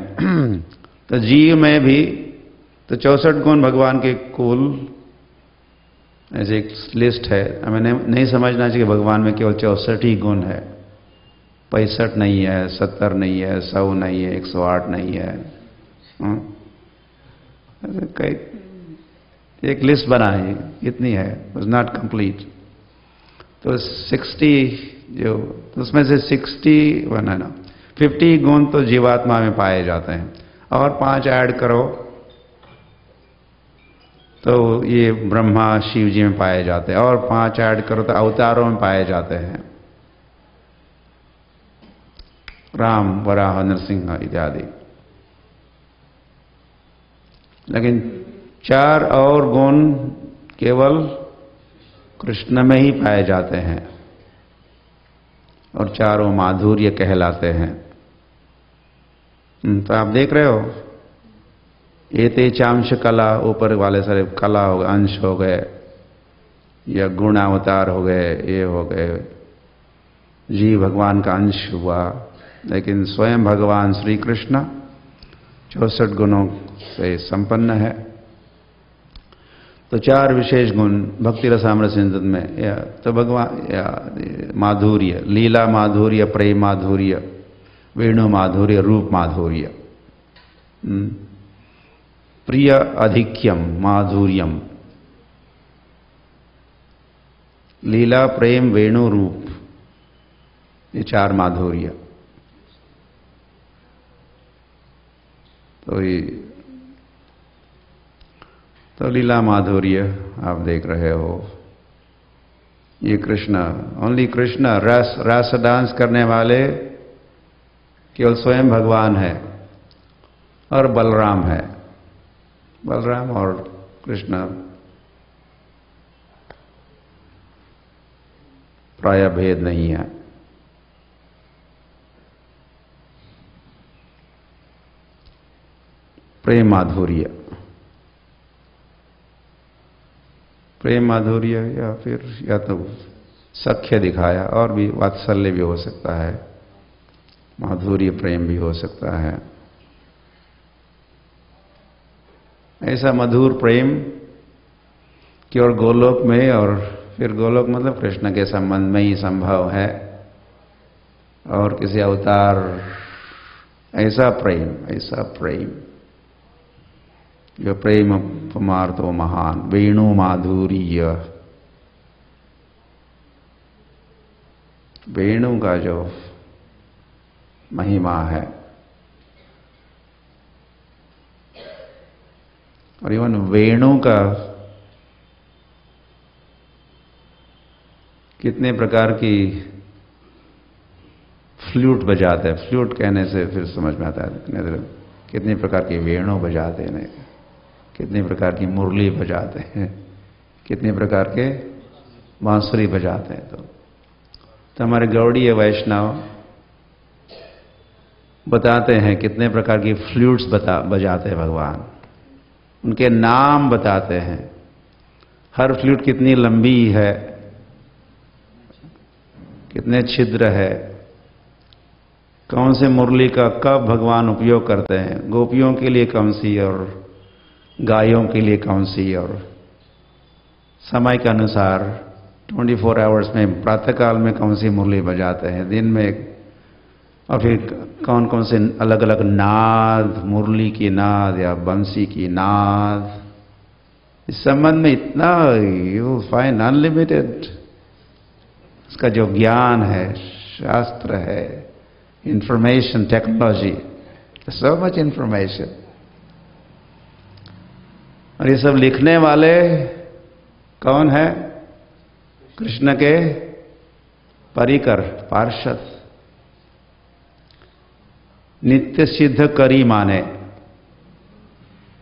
तो जीव में भी तो 64 गुण भगवान के कुल, ऐसे एक लिस्ट है। हमें नहीं समझना चाहिए भगवान में केवल 64 ही गुण है, 65 नहीं है, 70 नहीं है, 100 नहीं है, 108 नहीं है। कई एक लिस्ट बनाई, इतनी है, वाज नॉट कंप्लीट। तो 60 जो, तो उसमें से 61 है ना, 50 गुण तो जीवात्मा में पाए जाते हैं, और 5 ऐड करो तो ये ब्रह्मा शिव जी में पाए जाते हैं, और 5 ऐड करो तो अवतारों में पाए जाते हैं, राम, वराह, नरसिंह इत्यादि। लेकिन 4 और गुण केवल कृष्ण में ही पाए जाते हैं, और चारों माधुर्य कहलाते हैं। तो आप देख रहे हो, एते चांश कला, ऊपर वाले सारे कला हो गए, अंश हो गए, या गुणावतार हो गए, ये हो गए, जीव भगवान का अंश हुआ। लेकिन स्वयं भगवान श्री कृष्ण 64 गुणों से संपन्न है। तो 4 विशेष गुण भक्ति रसामृत सिंधु में, या तो भगवान या माधुर्य, लीला माधुर्य, प्रेम माधुर्य, वेणु माधुर्य, रूप माधुर्य, प्रिय अधिक्यम माधुर्यम, लीला, प्रेम, वेणु, रूप, ये 4 माधुर्य। तो लीला माधुर्य आप देख रहे हो, ये कृष्ण, ओनली कृष्ण, रस डांस करने वाले केवल स्वयं भगवान है और बलराम है। बलराम और कृष्ण प्राय भेद नहीं है। प्रेम माधुर्य, प्रेम माधुर्य या फिर या तो सख्य दिखाया, और भी वात्सल्य भी हो सकता है, माधुर्य प्रेम भी हो सकता है। ऐसा मधुर प्रेम केवल गोलोक में, और फिर गोलोक मतलब कृष्ण के संबंध में ही संभव है, और किसी अवतार ऐसा प्रेम जो प्रेम परमार्थो महान, वेणु माधुर्य, वेणु का जो महिमा है, और इवन वेणु का कितने प्रकार की फ्लूट बजाते हैं। फ्लूट कहने से फिर समझ में आता है कितने प्रकार की वेणु बजाते हैं, कितने प्रकार की मुरली बजाते हैं, कितने प्रकार के बांसुरी बजाते हैं। तो हमारे गौड़ीय वैष्णव बताते हैं कितने प्रकार की फ्लूट्स बजाते हैं भगवान, उनके नाम बताते हैं। हर फ्लूट कितनी लंबी है, कितने छिद्र है, कौन से मुरली का कब भगवान उपयोग करते हैं, गोपियों के लिए कौन सी और गायों के लिए कौन सी, और समय के अनुसार 24 आवर्स में प्रातःकाल में कौन सी मुरली बजाते हैं, दिन में, और फिर कौन कौन से अलग अलग नाद, मुरली की नाद या बंसी की नाद। इस संबंध में इतना यू फाइंड अनलिमिटेड इसका जो ज्ञान है, शास्त्र है, information technology, so much information. और ये सब लिखने वाले कौन है? कृष्ण के परिकर, पार्षद, नित्य सिद्ध करी माने।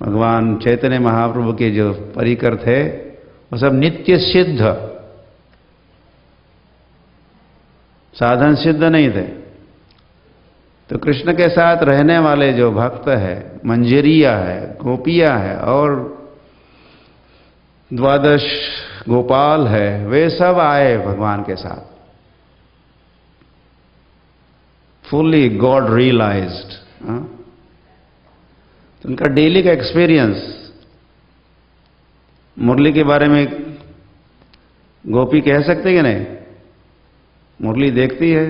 भगवान चैतन्य महाप्रभु के जो परिकर थे वो सब नित्य सिद्ध, साधन सिद्ध नहीं थे। तो कृष्ण के साथ रहने वाले जो भक्त है, मंजरिया है, गोपिया है और 12 गोपाल है, वे सब आए भगवान के साथ, फुल्ली गॉड रियलाइज्ड। तो उनका डेली का एक्सपीरियंस, मुरली के बारे में गोपी कह सकते कि नहीं? मुरली देखती है,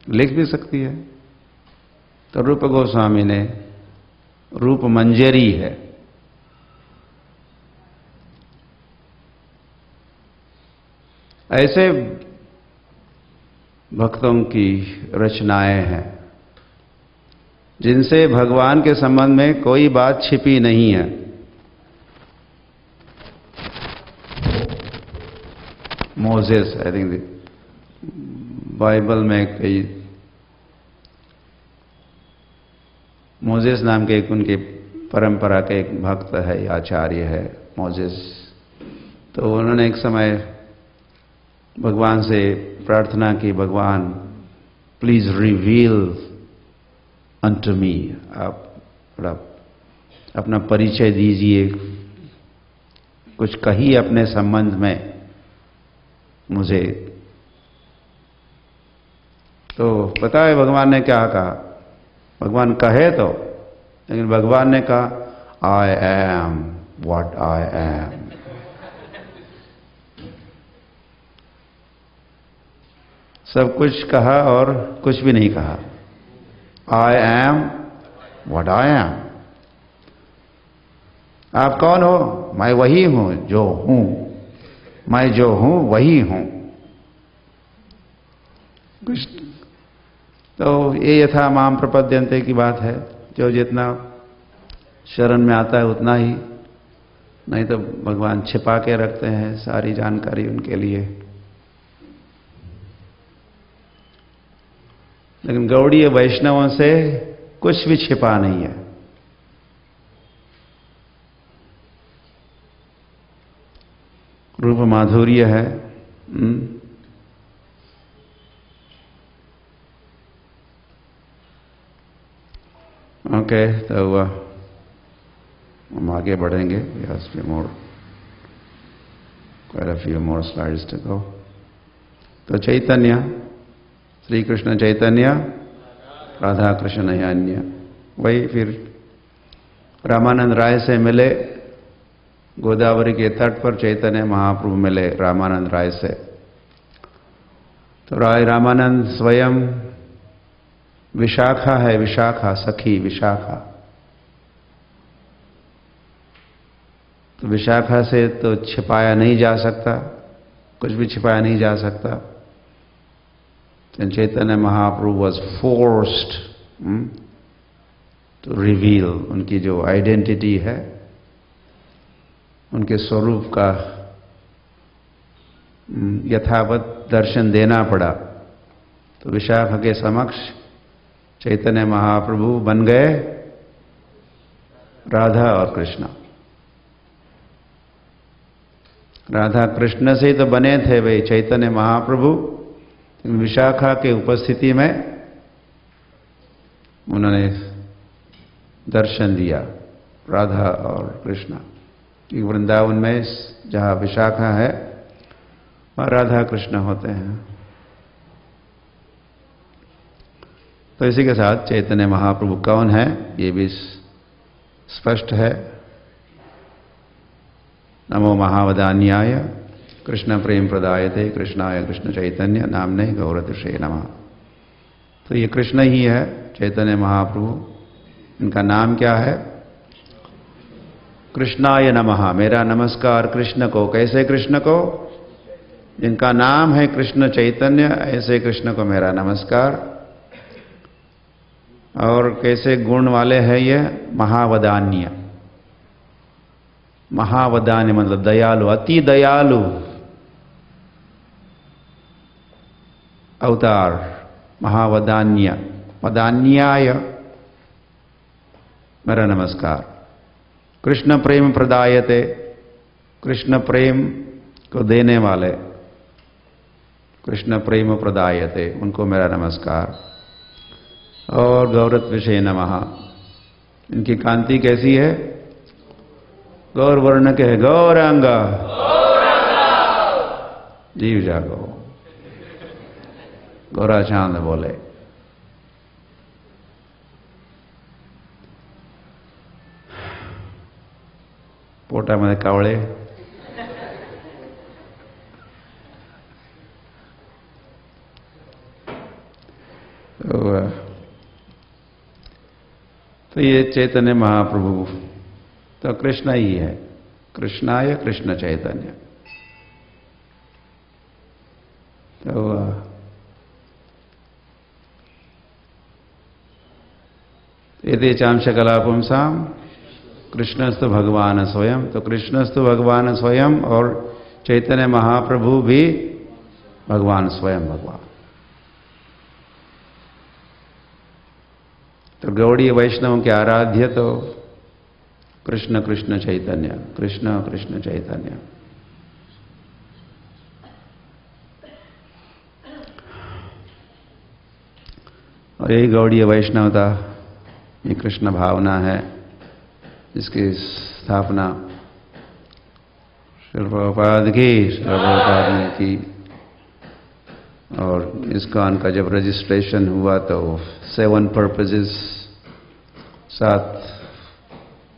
लिख भी सकती है। तो रूप गोस्वामी ने रूप मंजरी है, ऐसे भक्तों की रचनाएं हैं जिनसे भगवान के संबंध में कोई बात छिपी नहीं है। मोजेस, आई थिंक बाइबल में कई मोजेस नाम के एक उनके परंपरा के एक भक्त है, आचार्य है मोजेस। तो उन्होंने एक समय भगवान से प्रार्थना की, भगवान प्लीज रिवील अनटू मी, आप अपना परिचय दीजिए, कुछ कहिए अपने संबंध में मुझे। तो पता है भगवान ने क्या कहा? भगवान कहे तो, लेकिन भगवान ने कहा I am what I am. सब कुछ कहा और कुछ भी नहीं कहा। I am what I am. आप कौन हो? मैं वही हूं जो हूं, मैं जो हूं वही हूं। कुछ तो ये यथा माम प्रपद्यन्ते की बात है, जो जितना शरण में आता है उतना ही नहीं तो भगवान छिपा के रखते हैं सारी जानकारी उनके लिए। लेकिन गौड़ीय वैष्णवों से कुछ भी छिपा नहीं है। रूप माधुर्य है। ओके, तो हम आगे बढ़ेंगे। Yes, few more, quite a few more slides to go। तो चैतन्य, श्री कृष्ण चैतन्य, राधा कृष्ण नहीं अन्य। वही फिर रामानंद राय से मिले, गोदावरी के तट पर चैतन्य महाप्रभु मिले रामानंद राय से। तो रामानंद स्वयं विशाखा है, विशाखा सखी विशाखा। तो विशाखा से तो छिपाया नहीं जा सकता, कुछ भी छिपाया नहीं जा सकता। Chaitanya Mahaprabhu was forced to reveal उनकी जो आइडेंटिटी है, उनके स्वरूप का यथावत दर्शन देना पड़ा। तो विशाखा के समक्ष चैतन्य महाप्रभु बन गए राधा और कृष्ण। राधा कृष्ण से ही तो बने थे वे चैतन्य महाप्रभु। विशाखा के उपस्थिति में उन्होंने दर्शन दिया राधा और कृष्ण। वृंदावन में जहां विशाखा है वहां राधा कृष्ण होते हैं। तो इसी के साथ चैतन्य महाप्रभु कौन है ये भी स्पष्ट है। नमो महावदान्याय कृष्ण प्रेम प्रदायते कृष्णाय कृष्ण चैतन्य नामने गौरतिषे नमः। तो ये कृष्ण ही है चैतन्य महाप्रभु। इनका नाम क्या है? कृष्णाय नमः। मेरा नमस्कार कृष्ण को। कैसे कृष्ण को? जिनका नाम है कृष्ण चैतन्य, ऐसे कृष्ण को मेरा नमस्कार। और कैसे गुण वाले हैं ये? महावदान्य। महावदान्य मतलब दयालु, अति दयालु अवतार। महावदान्य, वदान्याय मेरा नमस्कार। कृष्ण प्रेम प्रदायते, कृष्ण प्रेम को देने वाले, कृष्ण प्रेम प्रदायते, उनको मेरा नमस्कार। और गौरत विषय नमः। इनकी कांति कैसी है? गौर वर्ण के है, गौरांग जीव जागो। गौरा चांद बोले। पोटामध्ये कावळे, तो ये चैतन्य महाप्रभु तो कृष्ण ही है। कृष्णाय कृष्ण चैतन्य। तो यदि चांश कला पुंसाम कृष्णस्तु भगवान स्वयं। तो कृष्णस्तु भगवान स्वयं और चैतन्य महाप्रभु भी भगवान स्वयं भगवान। तो गौड़ीय वैष्णव के आराध्य तो कृष्ण कृष्ण चैतन्य, कृष्ण कृष्ण चैतन्य। और यही गौड़ीय वैष्णवता, ये कृष्ण भावना है जिसकी स्थापना श्रील प्रभुपाद की। और ISKCON का जब रजिस्ट्रेशन हुआ तो 7 पर्पसेस, 7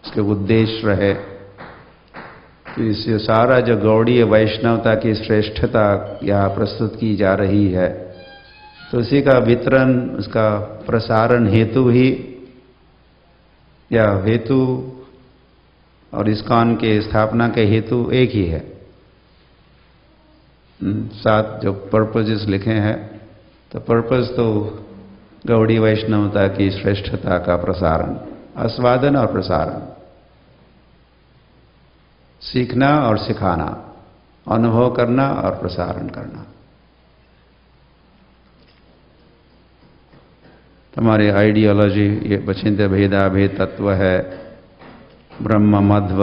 इसके उद्देश्य रहे। तो इससे सारा जो गौड़ीय वैष्णवता की श्रेष्ठता यहाँ प्रस्तुत की जा रही है, तो उसी का वितरण, उसका प्रसारण हेतु ही या हेतु और ISKCON के स्थापना के हेतु एक ही है। 7 जो पर्पसेस लिखे हैं, तो पर्पस तो गौड़ी वैष्णवता की श्रेष्ठता का प्रसारण, आस्वादन और प्रसारण। सीखना और सिखाना, अनुभव करना और प्रसारण करना। हमारी आइडियोलॉजी ये बचिंत्य भेदा भेद तत्व है, ब्रह्म मध्व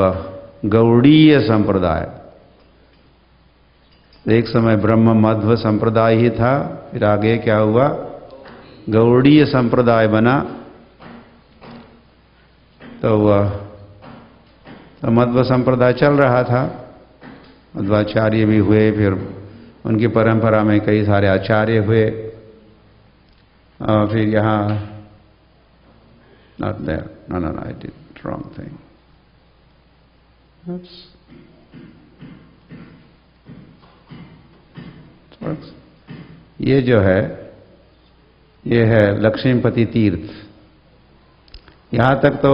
गौड़ीय संप्रदाय। एक समय ब्रह्म मध्व संप्रदाय ही था, फिर आगे क्या हुआ, गौड़ीय संप्रदाय बना। तो मध्व संप्रदाय चल रहा था, मध्वाचार्य भी हुए, फिर उनकी परंपरा में कई सारे आचार्य हुए, फिर यहाँ not there, no I did wrong thing. ये जो है, ये है लक्ष्मीपति तीर्थ। यहां तक तो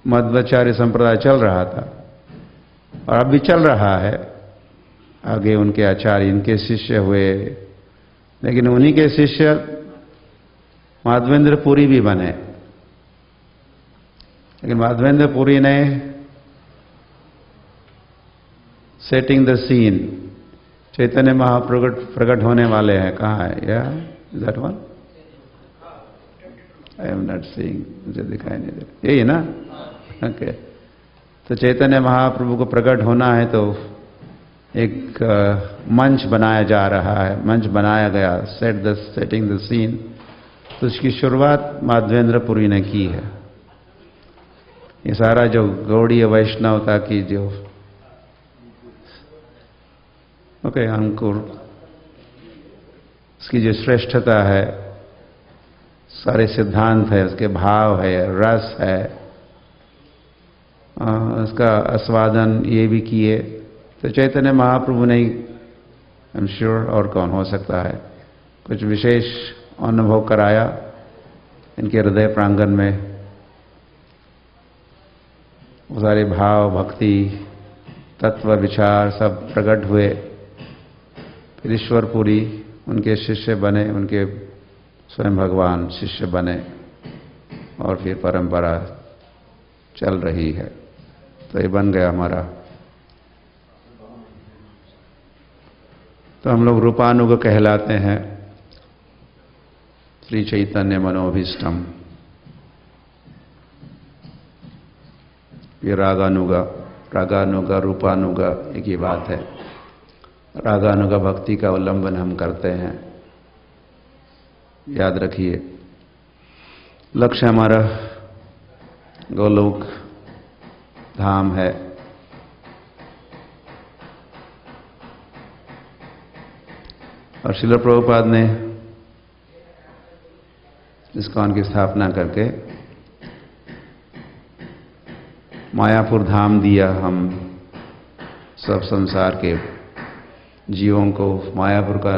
मध्वाचार्य संप्रदाय चल रहा था और अब भी चल रहा है। आगे उनके आचार्य, इनके शिष्य हुए, लेकिन उन्हीं के शिष्य माधवेंद्रपुरी भी बने। लेकिन माधवेंद्रपुरी ने सेटिंग द सीन, चैतन्य महाप्रगट प्रकट होने वाले हैं, कहाँ है, या that one, I am not seeing, मुझे दिखाई नहीं दे रहा, यही है ना, ओके। तो चैतन्य महाप्रभु को प्रकट होना है तो एक मंच बनाया जा रहा है, मंच बनाया गया, सेटिंग द सीन। तो उसकी शुरुआत माधवेंद्रपुरी ने की है। ये सारा जो गौड़ीय वैष्णवता की जो अंकुर, उसकी जो श्रेष्ठता है, सारे सिद्धांत है, उसके भाव है, रस है, उसका आस्वादन ये भी किए तो चैतन्य महाप्रभु ने, आई एम श्योर, और कौन हो सकता है, कुछ विशेष अनुभव कराया इनके हृदय प्रांगण में। वो सारे भाव, भक्ति, तत्व, विचार सब प्रकट हुए। फिर ईश्वरपुरी उनके शिष्य बने, उनके स्वयं भगवान शिष्य बने, और फिर परंपरा चल रही है। तो ये बन गया हमारा। तो हम लोग रूपानुग कहलाते हैं, श्री चैतन्य मनोभीष्टम। ये रागानुगा रूपानुगा एक ही बात है। रागानुगा भक्ति का उल्लंघन हम करते हैं, याद रखिए। लक्ष्य हमारा गोलोक धाम है। और श्रील प्रभुपाद ने इस्कॉन की स्थापना करके मायापुर धाम दिया हम सब संसार के जीवों को। मायापुर का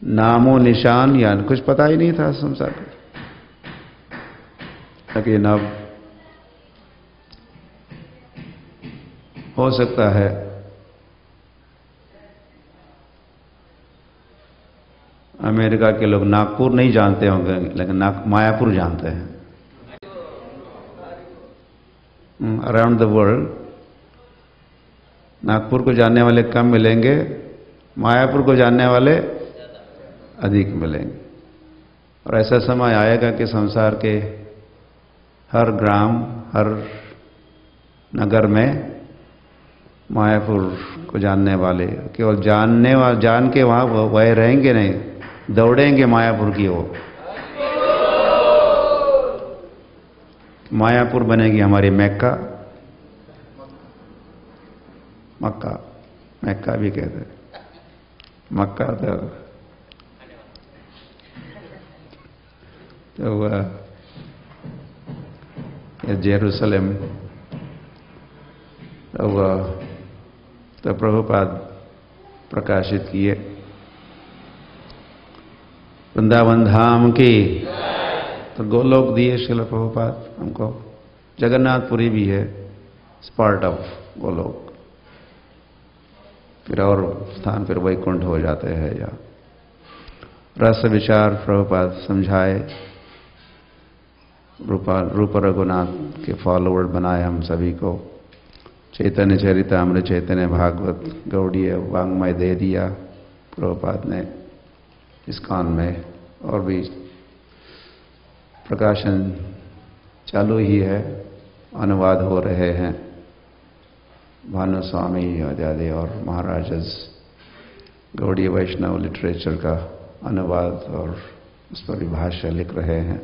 नामो निशान या कुछ पता ही नहीं था संसार का, लेकिन अब हो सकता है अमेरिका के लोग नागपुर नहीं जानते होंगे, लेकिन मायापुर जानते हैं। अराउंड द वर्ल्ड नागपुर को जानने वाले कम मिलेंगे, मायापुर को जानने वाले अधिक मिलेंगे। और ऐसा समय आएगा कि संसार के हर ग्राम, हर नगर में मायापुर को जानने वाले, केवल जान के वहां वह रहेंगे नहीं, दौड़ेंगे मायापुर की ओर। मायापुर बनेगी हमारी मैक्का, मैक्का भी कहते हैं, मक्का तो जेरूसलम। तो प्रभुपाद प्रकाशित किए वृंदावन धाम की। तो गोलोक दिए श्रील प्रभुपाद हमको। जगन्नाथपुरी भी है, पार्ट ऑफ गोलोक। फिर और स्थान फिर वैकुंठ हो जाते हैं। या रस विचार प्रभुपाद समझाए, रूप रघुनाथ के फॉलोअर बनाए हम सभी को। चैतन्य चरितामृत, चैतन्य भागवत, गौड़ीय वाङ्मय दे दिया प्रभुपाद ने इस्कॉन में, और भी प्रकाशन चालू ही है, अनुवाद हो रहे हैं। भानु स्वामी आदि और महाराजस गौड़ीय वैष्णव लिटरेचर का अनुवाद और उस पर भी भाष्य लिख रहे हैं।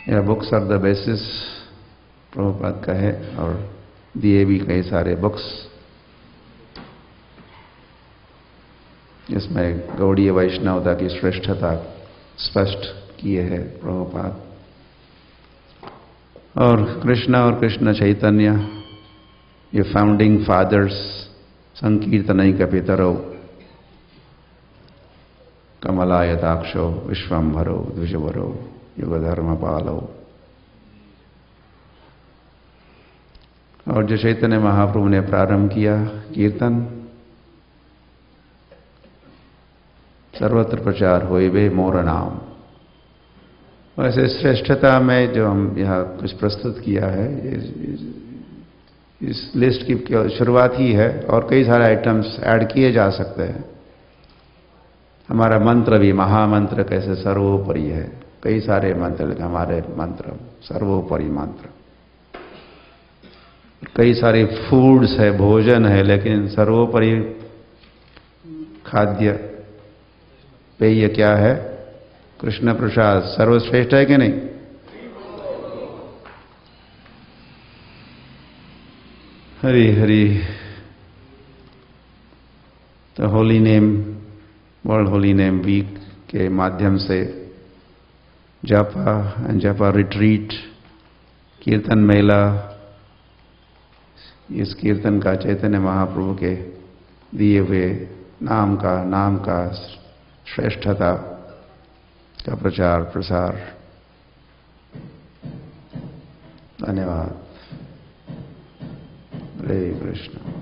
यह books are the basis Prabhupada का है, और दिए भी कई सारे बुक्स, इसमें गौड़ीय वैष्णवता की श्रेष्ठता स्पष्ट किए है प्रभुपाद। और कृष्ण चैतन्य, ये फाउंडिंग फादर्स, संकीर्तनैक पितरौ कमलायताक्षो विश्वम्भरो द्विजवरो युगधर्मपालो। और जो चैतन्य महाप्रभु ने प्रारंभ किया कीर्तन, सर्वत्र प्रचार होए वे मोर नाम। वैसे श्रेष्ठता में जो हम यहाँ कुछ प्रस्तुत किया है, इस लिस्ट की शुरुआत ही है, और कई सारे आइटम्स ऐड किए जा सकते हैं। हमारा मंत्र भी महामंत्र कैसे सर्वोपरि है, कई सारे मंत्र, हमारे मंत्र सर्वोपरि मंत्र। कई सारे फूड्स है, भोजन है, लेकिन सर्वोपरि खाद्य पेय क्या है? कृष्ण प्रसाद सर्वश्रेष्ठ है कि नहीं? हरि हरि। तो holy name, world holy name week के माध्यम से जपा रिट्रीट, कीर्तन मेला, इस कीर्तन का चैतन्य महाप्रभु के दिए हुए नाम का श्रेष्ठता का प्रचार प्रसार। धन्यवाद। हरे कृष्ण।